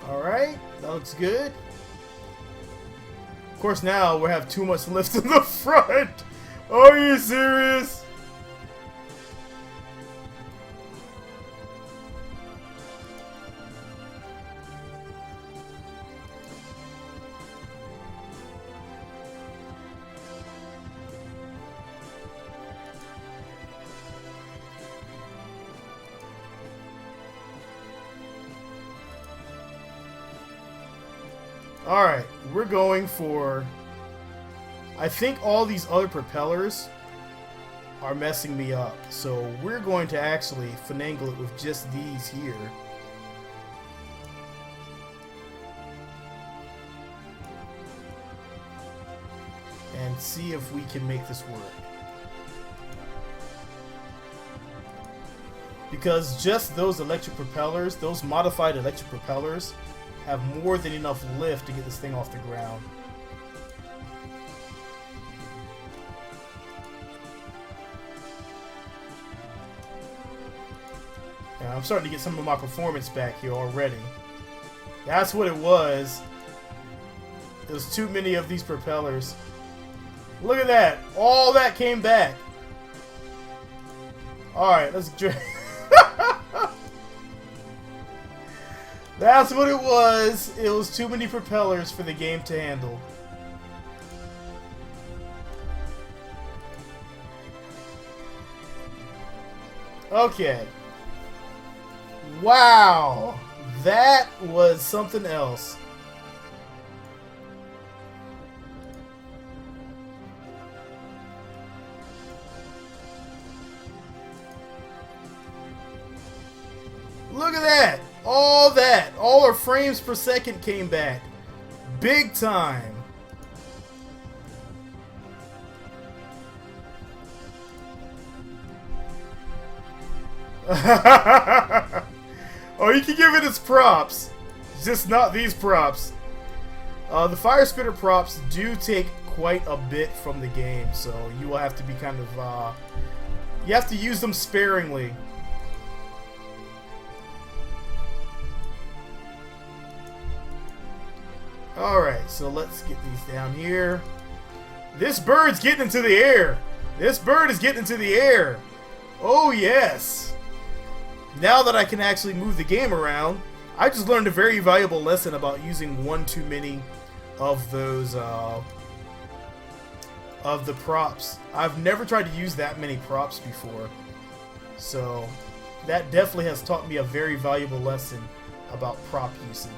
Alright, that looks good. Of course, now we have too much lift in the front. Are you serious? Alright, we're going for... I think all these other propellers are messing me up. So we're going to actually finagle it with just these here. And see if we can make this work. Because just those electric propellers, those modified electric propellers, have more than enough lift to get this thing off the ground. Now, I'm starting to get some of my performance back here already. That's what it was. There's too many of these propellers. Look at that! All that came back! Alright, let's drink. That's what it was. It was too many propellers for the game to handle. Okay. Wow. That was something else. Look at that. All our frames per second came back. Big time. Oh, you can give it its props. Just not these props. The fire spitter props do take quite a bit from the game, so you will have to be kind of, you have to use them sparingly. Alright, so let's get these down here. This bird's getting into the air. This bird is getting into the air. Oh, yes. Now that I can actually move the game around, I just learned a very valuable lesson about using one too many of those, of the props. I've never tried to use that many props before. So, that definitely has taught me a very valuable lesson about prop usage.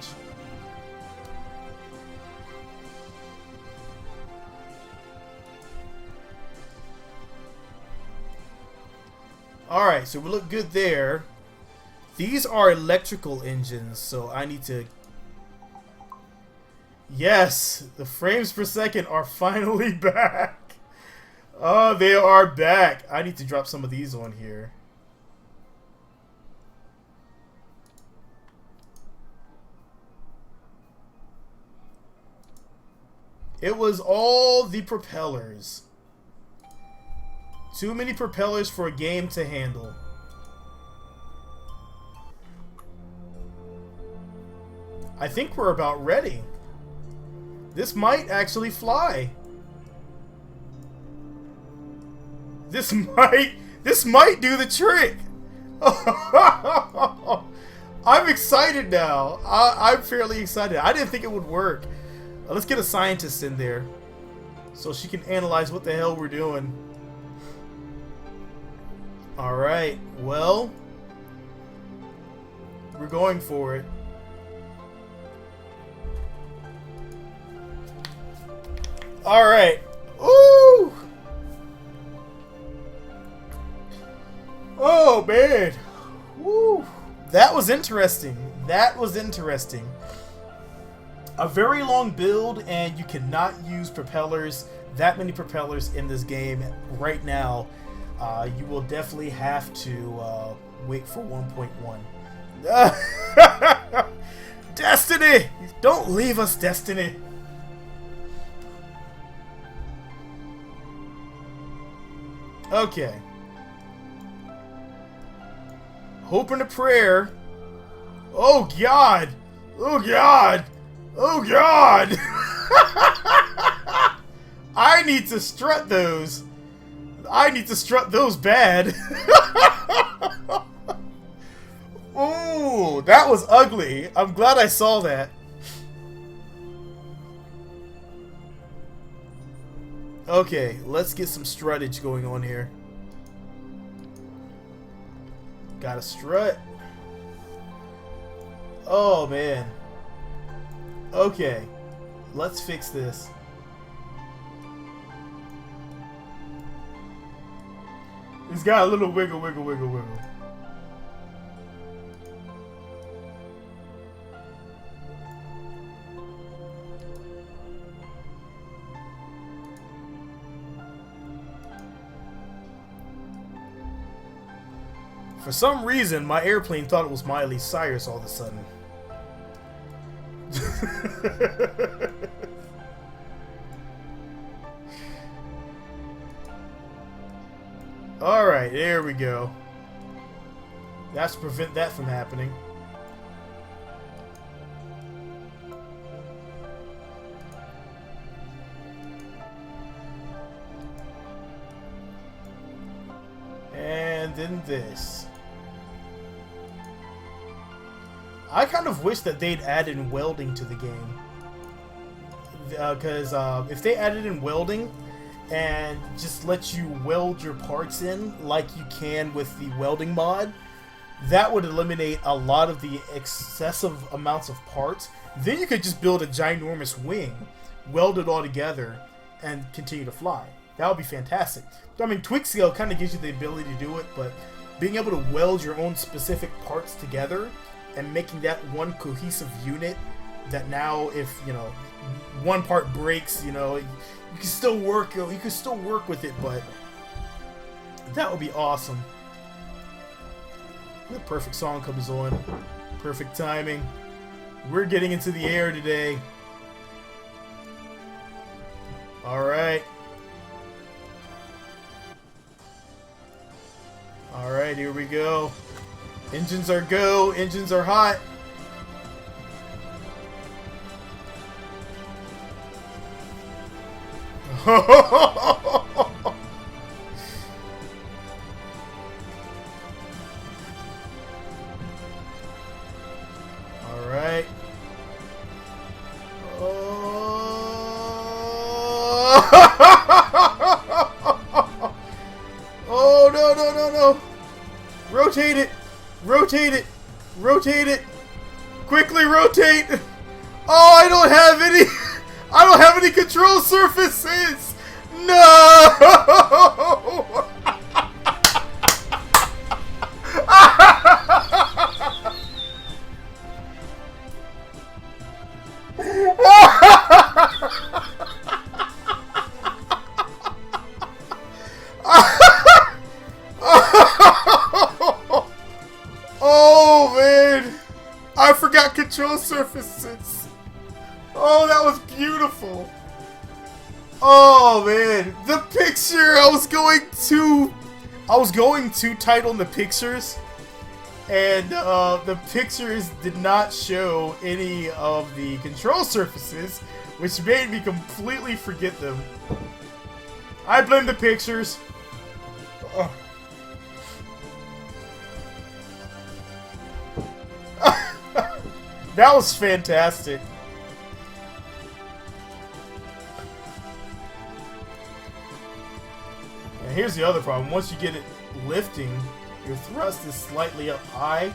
Alright, so we look good there. These are electrical engines, so I need to... Yes! The frames per second are finally back! Oh, they are back! I need to drop some of these on here. It was all the propellers. Too many propellers for a game to handle. I think we're about ready. This might actually fly. This might do the trick. I'm excited now. I'm fairly excited. I didn't think it would work. Let's get a scientist in there so she can analyze what the hell we're doing. Alright, well, we're going for it. Alright. Ooh! Oh, man. Woo! That was interesting. That was interesting. A very long build, and you cannot use propellers, that many propellers in this game right now. You will definitely have to wait for 1.1. Destiny! Don't leave us, Destiny! Okay. Hope and a prayer. Oh, God! Oh, God! Oh, God! I need to strut those. I need to strut those bad. Ooh, that was ugly. I'm glad I saw that. Okay, let's get some struttage going on here. Got a strut. Oh, man. Okay, let's fix this. It's got a little wiggle, wiggle, wiggle, wiggle. For some reason, my airplane thought it was Miley Cyrus all of a sudden. Alright, there we go. That's to prevent that from happening. And then this. I kind of wish that they'd add in welding to the game. Because if they added in welding and just let you weld your parts in like you can with the welding mod, that would eliminate a lot of the excessive amounts of parts. Then you could just build a ginormous wing, weld it all together, and continue to fly. That would be fantastic. I mean, twig scale kind of gives you the ability to do it, but being able to weld your own specific parts together and making that one cohesive unit that now, if, you know, one part breaks, you know, you can still work with it, but that would be awesome. The perfect song comes on. Perfect timing. We're getting into the air today. Alright. Alright, here we go. Engines are go. Engines are hot. Alright. Oh, no, no, no, no. Rotate it. Rotate it. Rotate it. Quickly rotate. Oh, I don't have any. I don't have any control surfaces. No. Oh man, I forgot control surfaces. Oh, that was beautiful. Oh man, the picture I was going to title the pictures, and the pictures did not show any of the control surfaces, which made me completely forget them. I blame the pictures. Ugh. That was fantastic. And here's the other problem. Once you get it lifting, your thrust is slightly up high.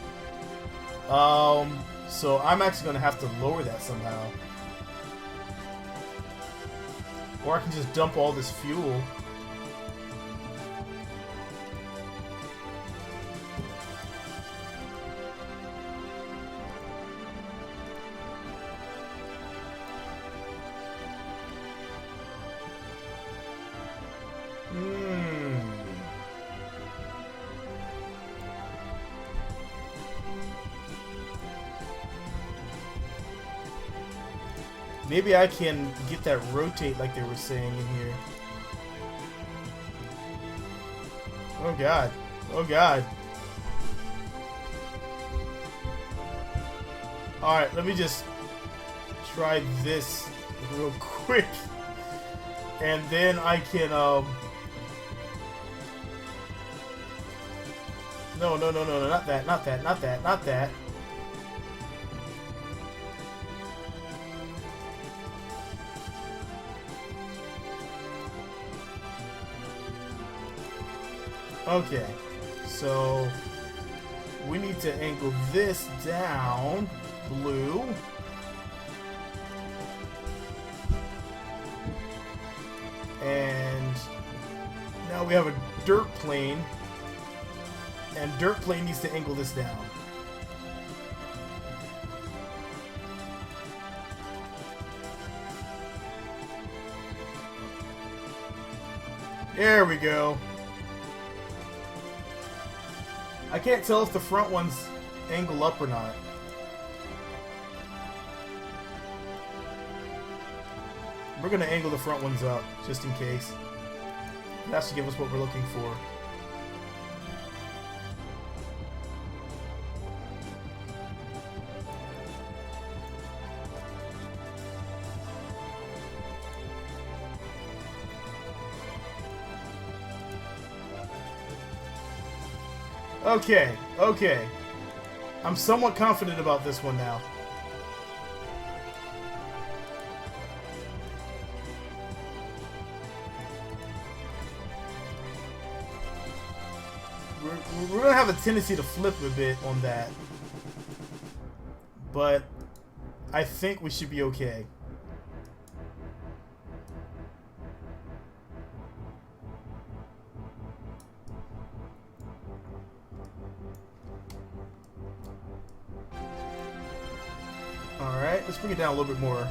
So I'm actually going to have to lower that somehow. Or I can just dump all this fuel. Maybe I can get that rotate like they were saying in here. Oh god. Oh god. Alright, let me just try this real quick. And then I can, No, no, no, no, no, not that, not that, not that, not that. Okay, so we need to angle this down, blue. And now we have a dirt plane, and dirt plane needs to angle this down. There we go. I can't tell if the front ones angle up or not. We're going to angle the front ones up, just in case. That should give us what we're looking for. Okay, okay. I'm somewhat confident about this one now. We're gonna have a tendency to flip a bit on that. But I think we should be okay. Alright, let's bring it down a little bit more.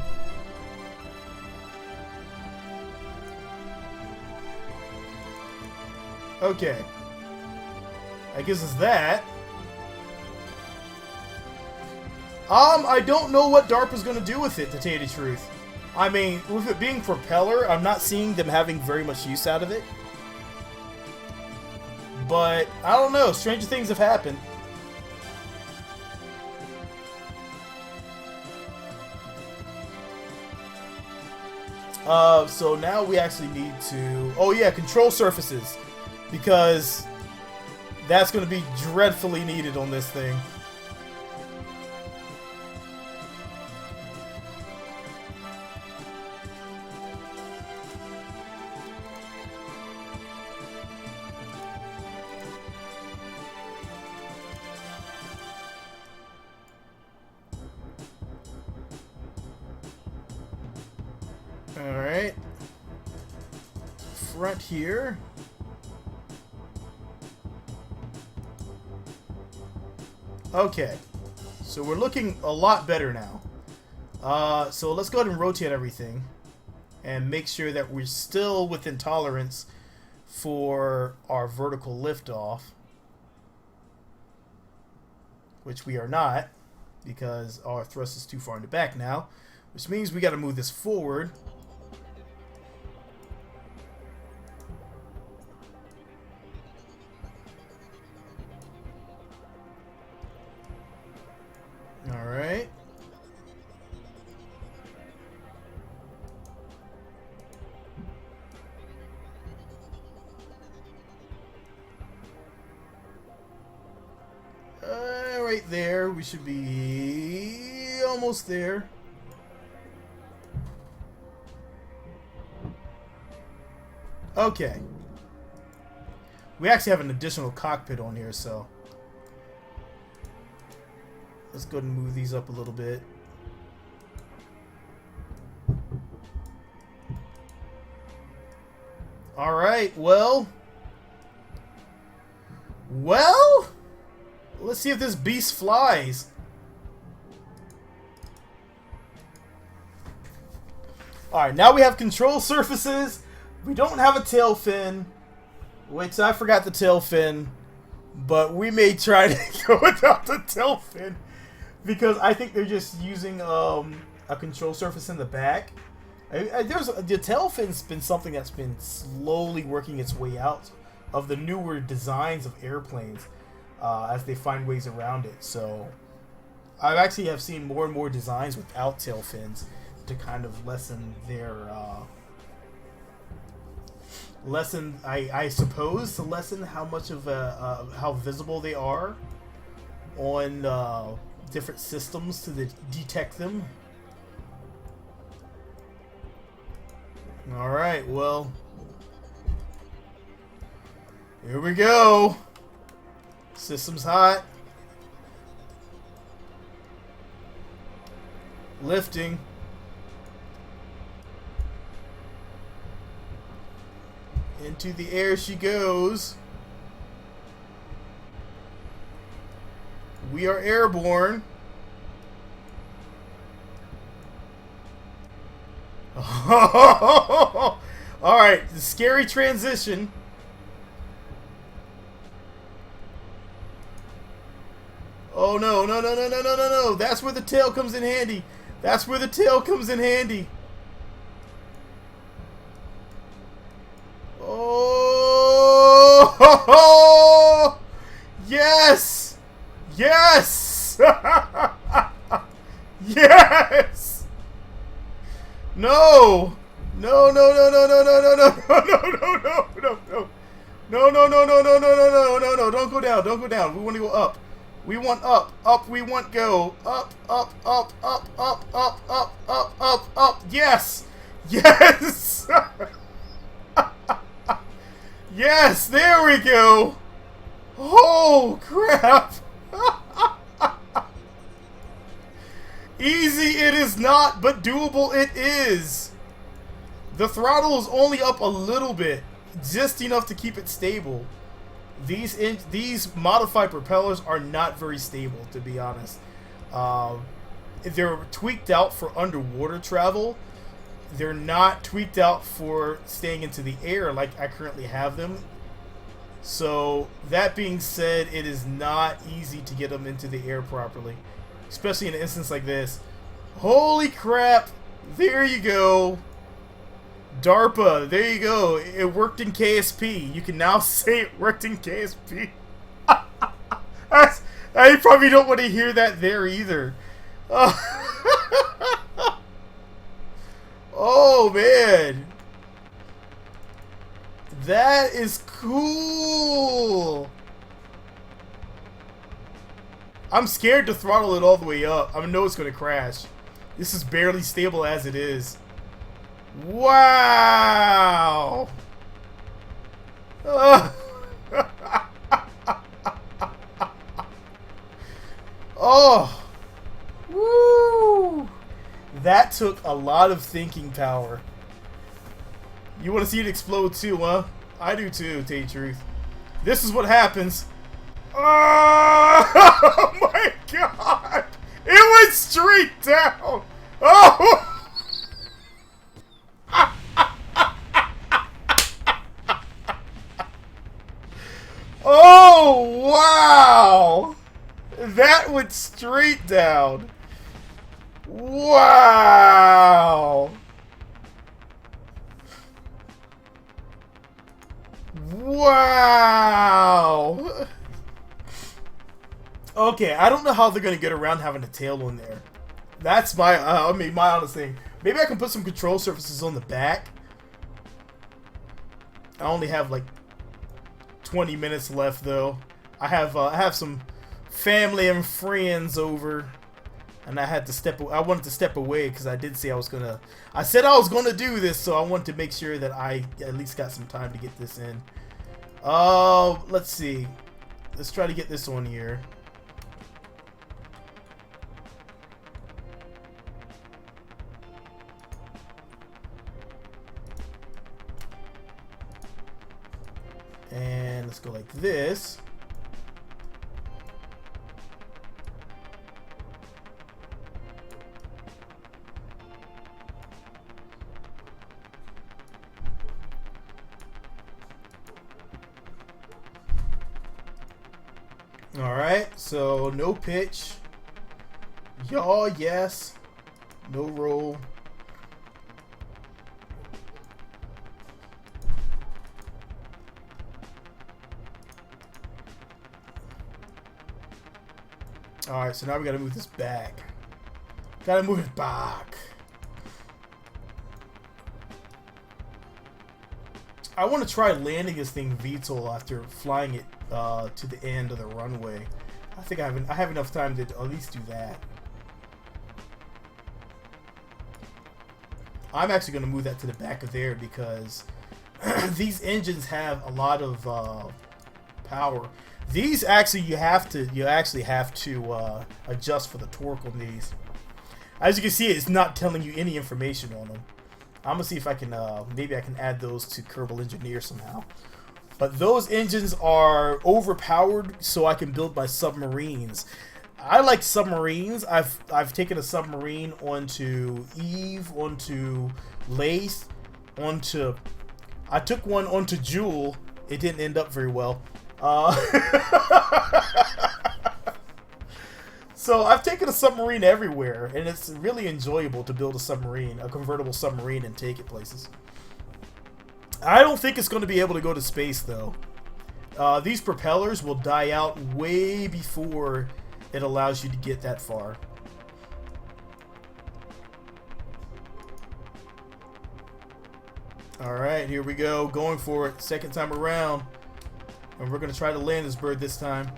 Okay. That gives us that. I don't know what DARPA's going to do with it, to tell you the truth. I mean, with it being propeller, I'm not seeing them having very much use out of it. But, I don't know. Stranger things have happened. So now we actually need to... Oh yeah, control surfaces. Because that's going to be dreadfully needed on this thing. Alright. Front here. Okay. So we're looking a lot better now. So let's go ahead and rotate everything. And make sure that we're still within tolerance for our vertical liftoff. Which we are not. Because our thrust is too far in the back now. Which means we got to move this forward. Alright. Right there. We should be almost there. Okay. We actually have an additional cockpit on here, so... Let's go ahead and move these up a little bit. Alright, well... Let's see if this beast flies. Alright, now we have control surfaces. We don't have a tail fin. Which, I forgot the tail fin. But we may try to go without the tail fin. Because I think they're just using a control surface in the back. The tail fin's been something that's been slowly working its way out of the newer designs of airplanes as they find ways around it. So I actually have seen more and more designs without tail fins to kind of lessen their I suppose to lessen how much of how visible they are on different systems to detect them. Alright, well, here we go. System's hot. Lifting. Into the air she goes. We are airborne. Alright, the scary transition. Oh no, no, no, no, no, no, no, no. That's where the tail comes in handy. That's where the tail comes in handy. Oh! Yes! Yes! Yes! No! No, no, no, no, no, no, no, no, no, no, no, no, no, no. No, no, no, no, no, no, no, no, no, no. Don't go down. Don't go down. We want to go up. We want up. Up. We want go. Up, up, up, up, up, up, up, up, up, up. Yes! Yes! Yes! There we go! Oh, crap! Easy it is not, but doable it is. The throttle is only up a little bit, just enough to keep it stable. These modified propellers are not very stable, to be honest. They're tweaked out for underwater travel. They're not tweaked out for staying into the air like I currently have them. So, that being said, it is not easy to get them into the air properly. especially in an instance like this. Holy crap! There you go. DARPA, there you go. It worked in KSP. You can now say it worked in KSP. I probably don't want to hear that there either. Oh man, that is cool. I'm scared to throttle it all the way up. I know it's going to crash. This is barely stable as it is. Wow. Oh. Woo. That took a lot of thinking power. You want to see it explode too, huh? I do too, to tell you the truth. This is what happens. Oh my god! It went straight down! Oh! Oh, wow! That went straight down. Wow! Wow! Okay, I don't know how they're gonna get around having a tail on there. That's my, my honest thing. Maybe I can put some control surfaces on the back. I only have like 20 minutes left though. I have some family and friends over, and I had to step. I wanted to step away because I did say I was gonna. I said I was gonna do this, so I wanted to make sure that I at least got some time to get this in. Let's see. Let's try to get this on here. And let's go like this. Alright, so no pitch. Yaw, yes. No roll. Alright, so now we gotta move this back. Gotta move it back. I want to try landing this thing VTOL after flying it to the end of the runway. I think I have enough time to at least do that. I'm actually going to move that to the back of there because these engines have a lot of power. These actually you actually have to adjust for the torque on these. As you can see, it's not telling you any information on them. I'm gonna see if I can maybe I can add those to Kerbal Engineer somehow. But those engines are overpowered, so I can build my submarines. I like submarines. I've taken a submarine onto Eve, onto Lace, onto. I took one onto Jewel. It didn't end up very well. So I've taken a submarine everywhere, and it's really enjoyable to build a submarine, a convertible submarine, and take it places. I don't think it's going to be able to go to space, though. These propellers will die out way before it allows you to get that far. Alright, here we go. Going for it. Second time around. And we're going to try to land this bird this time.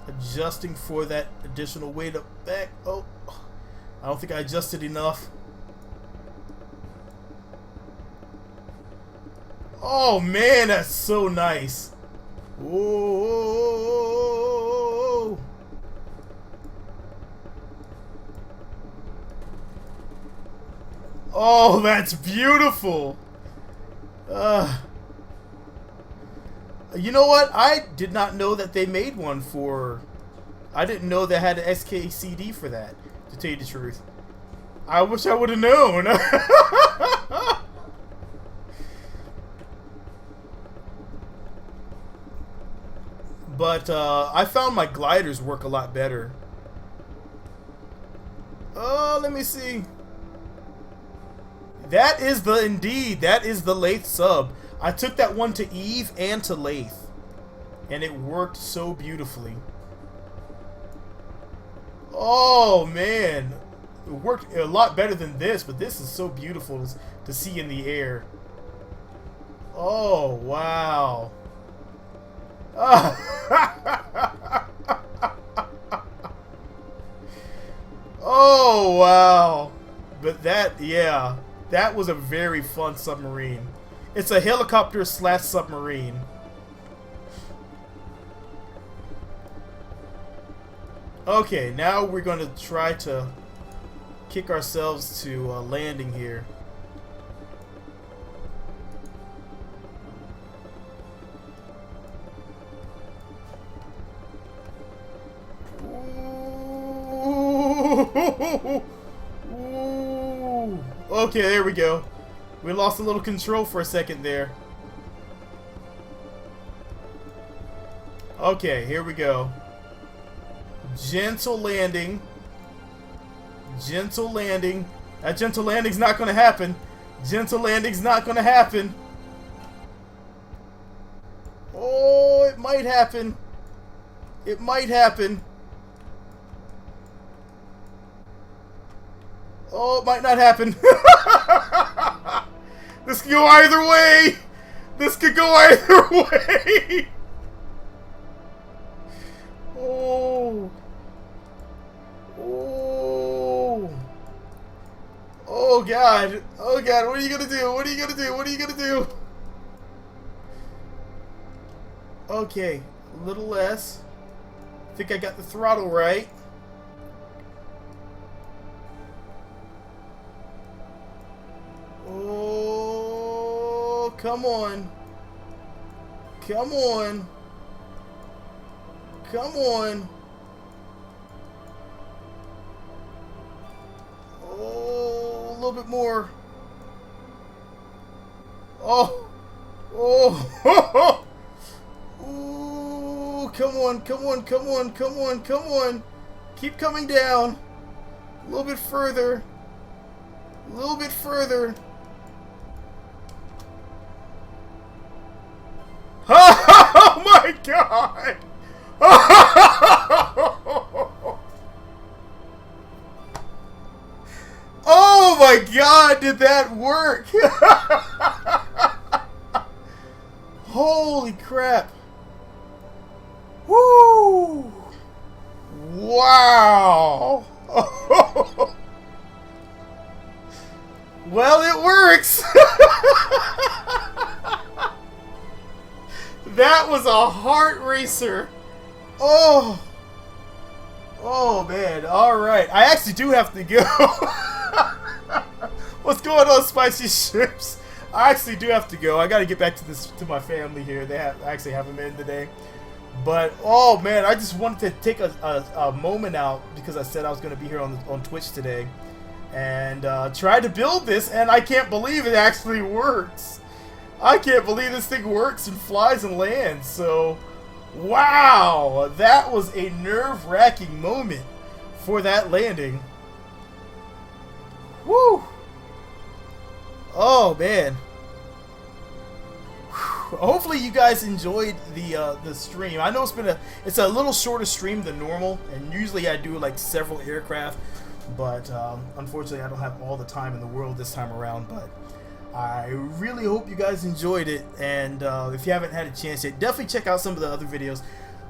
Adjusting for that additional weight up back. Oh, I don't think I adjusted enough. Oh man, that's so nice. Whoa. Oh, that's beautiful. You know what? I did not know that they made one for... I didn't know they had an SKCD for that, to tell you the truth. I wish I would have known. But I found my gliders work a lot better. Oh, let me see. That is the Lathe sub. I took that one to Eve and to Lathe, and it worked so beautifully. Oh man, it worked a lot better than this, but this is so beautiful to see in the air. Oh wow. Oh wow. But yeah, that was a very fun submarine. It's a helicopter / submarine. Okay, now we're going to try to kick ourselves to landing here. Ooh. Okay, there we go. We lost a little control for a second there. Okay, here we go. Gentle landing. Gentle landing. That gentle landing's not going to happen. Gentle landing's not going to happen. Oh, it might happen. It might happen. Oh, it might not happen. This could go either way. This could go either way. Oh. Oh. Oh, God. Oh, God. What are you going to do? What are you going to do? What are you going to do? Okay. A little less. I think I got the throttle right. Oh, come on. Come on. Come on. Oh, a little bit more. Oh. Oh. Ooh, come on, come on, come on, come on, come on. Keep coming down. A little bit further. A little bit further. Oh my God! Oh my God, did that work? Holy crap. Woo! Wow! Well, it works! That was a heart racer. Oh. Oh, man. Alright. I actually do have to go. What's going on, Spicy Ships? I actually do have to go. I gotta get back to my family here. I actually have them in today. But, oh, man. I just wanted to take a moment out because I said I was going to be here on Twitch today. And try to build this, and I can't believe it actually works. I can't believe this thing works and flies and lands. So, wow, that was a nerve-wracking moment for that landing. Woo! Oh man. Hopefully you guys enjoyed the stream. I know it's a little shorter stream than normal, and usually I do like several aircraft, but unfortunately I don't have all the time in the world this time around. But I really hope you guys enjoyed it, and if you haven't had a chance yet, definitely check out some of the other videos.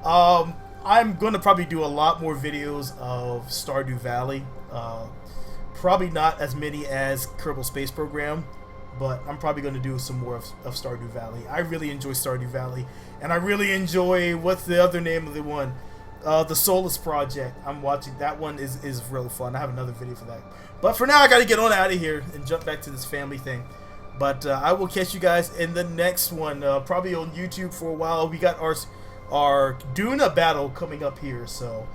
I'm going to probably do a lot more videos of Stardew Valley. Probably not as many as Kerbal Space Program, but I'm probably going to do some more of Stardew Valley. I really enjoy Stardew Valley, and I really enjoy, what's the other name of the one? The Solus Project. I'm watching. That one is real fun. I have another video for that. But for now, I got to get on out of here and jump back to this family thing. But I will catch you guys in the next one, probably on YouTube for a while. We got our Duna battle coming up here, so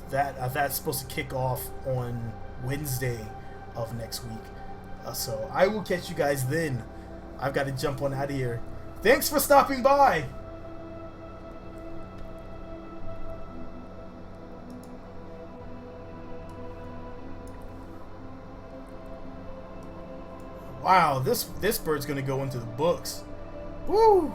that's supposed to kick off on Wednesday of next week. So I will catch you guys then. I've got to jump on out of here. Thanks for stopping by. Wow, this bird's gonna go into the books. Woo!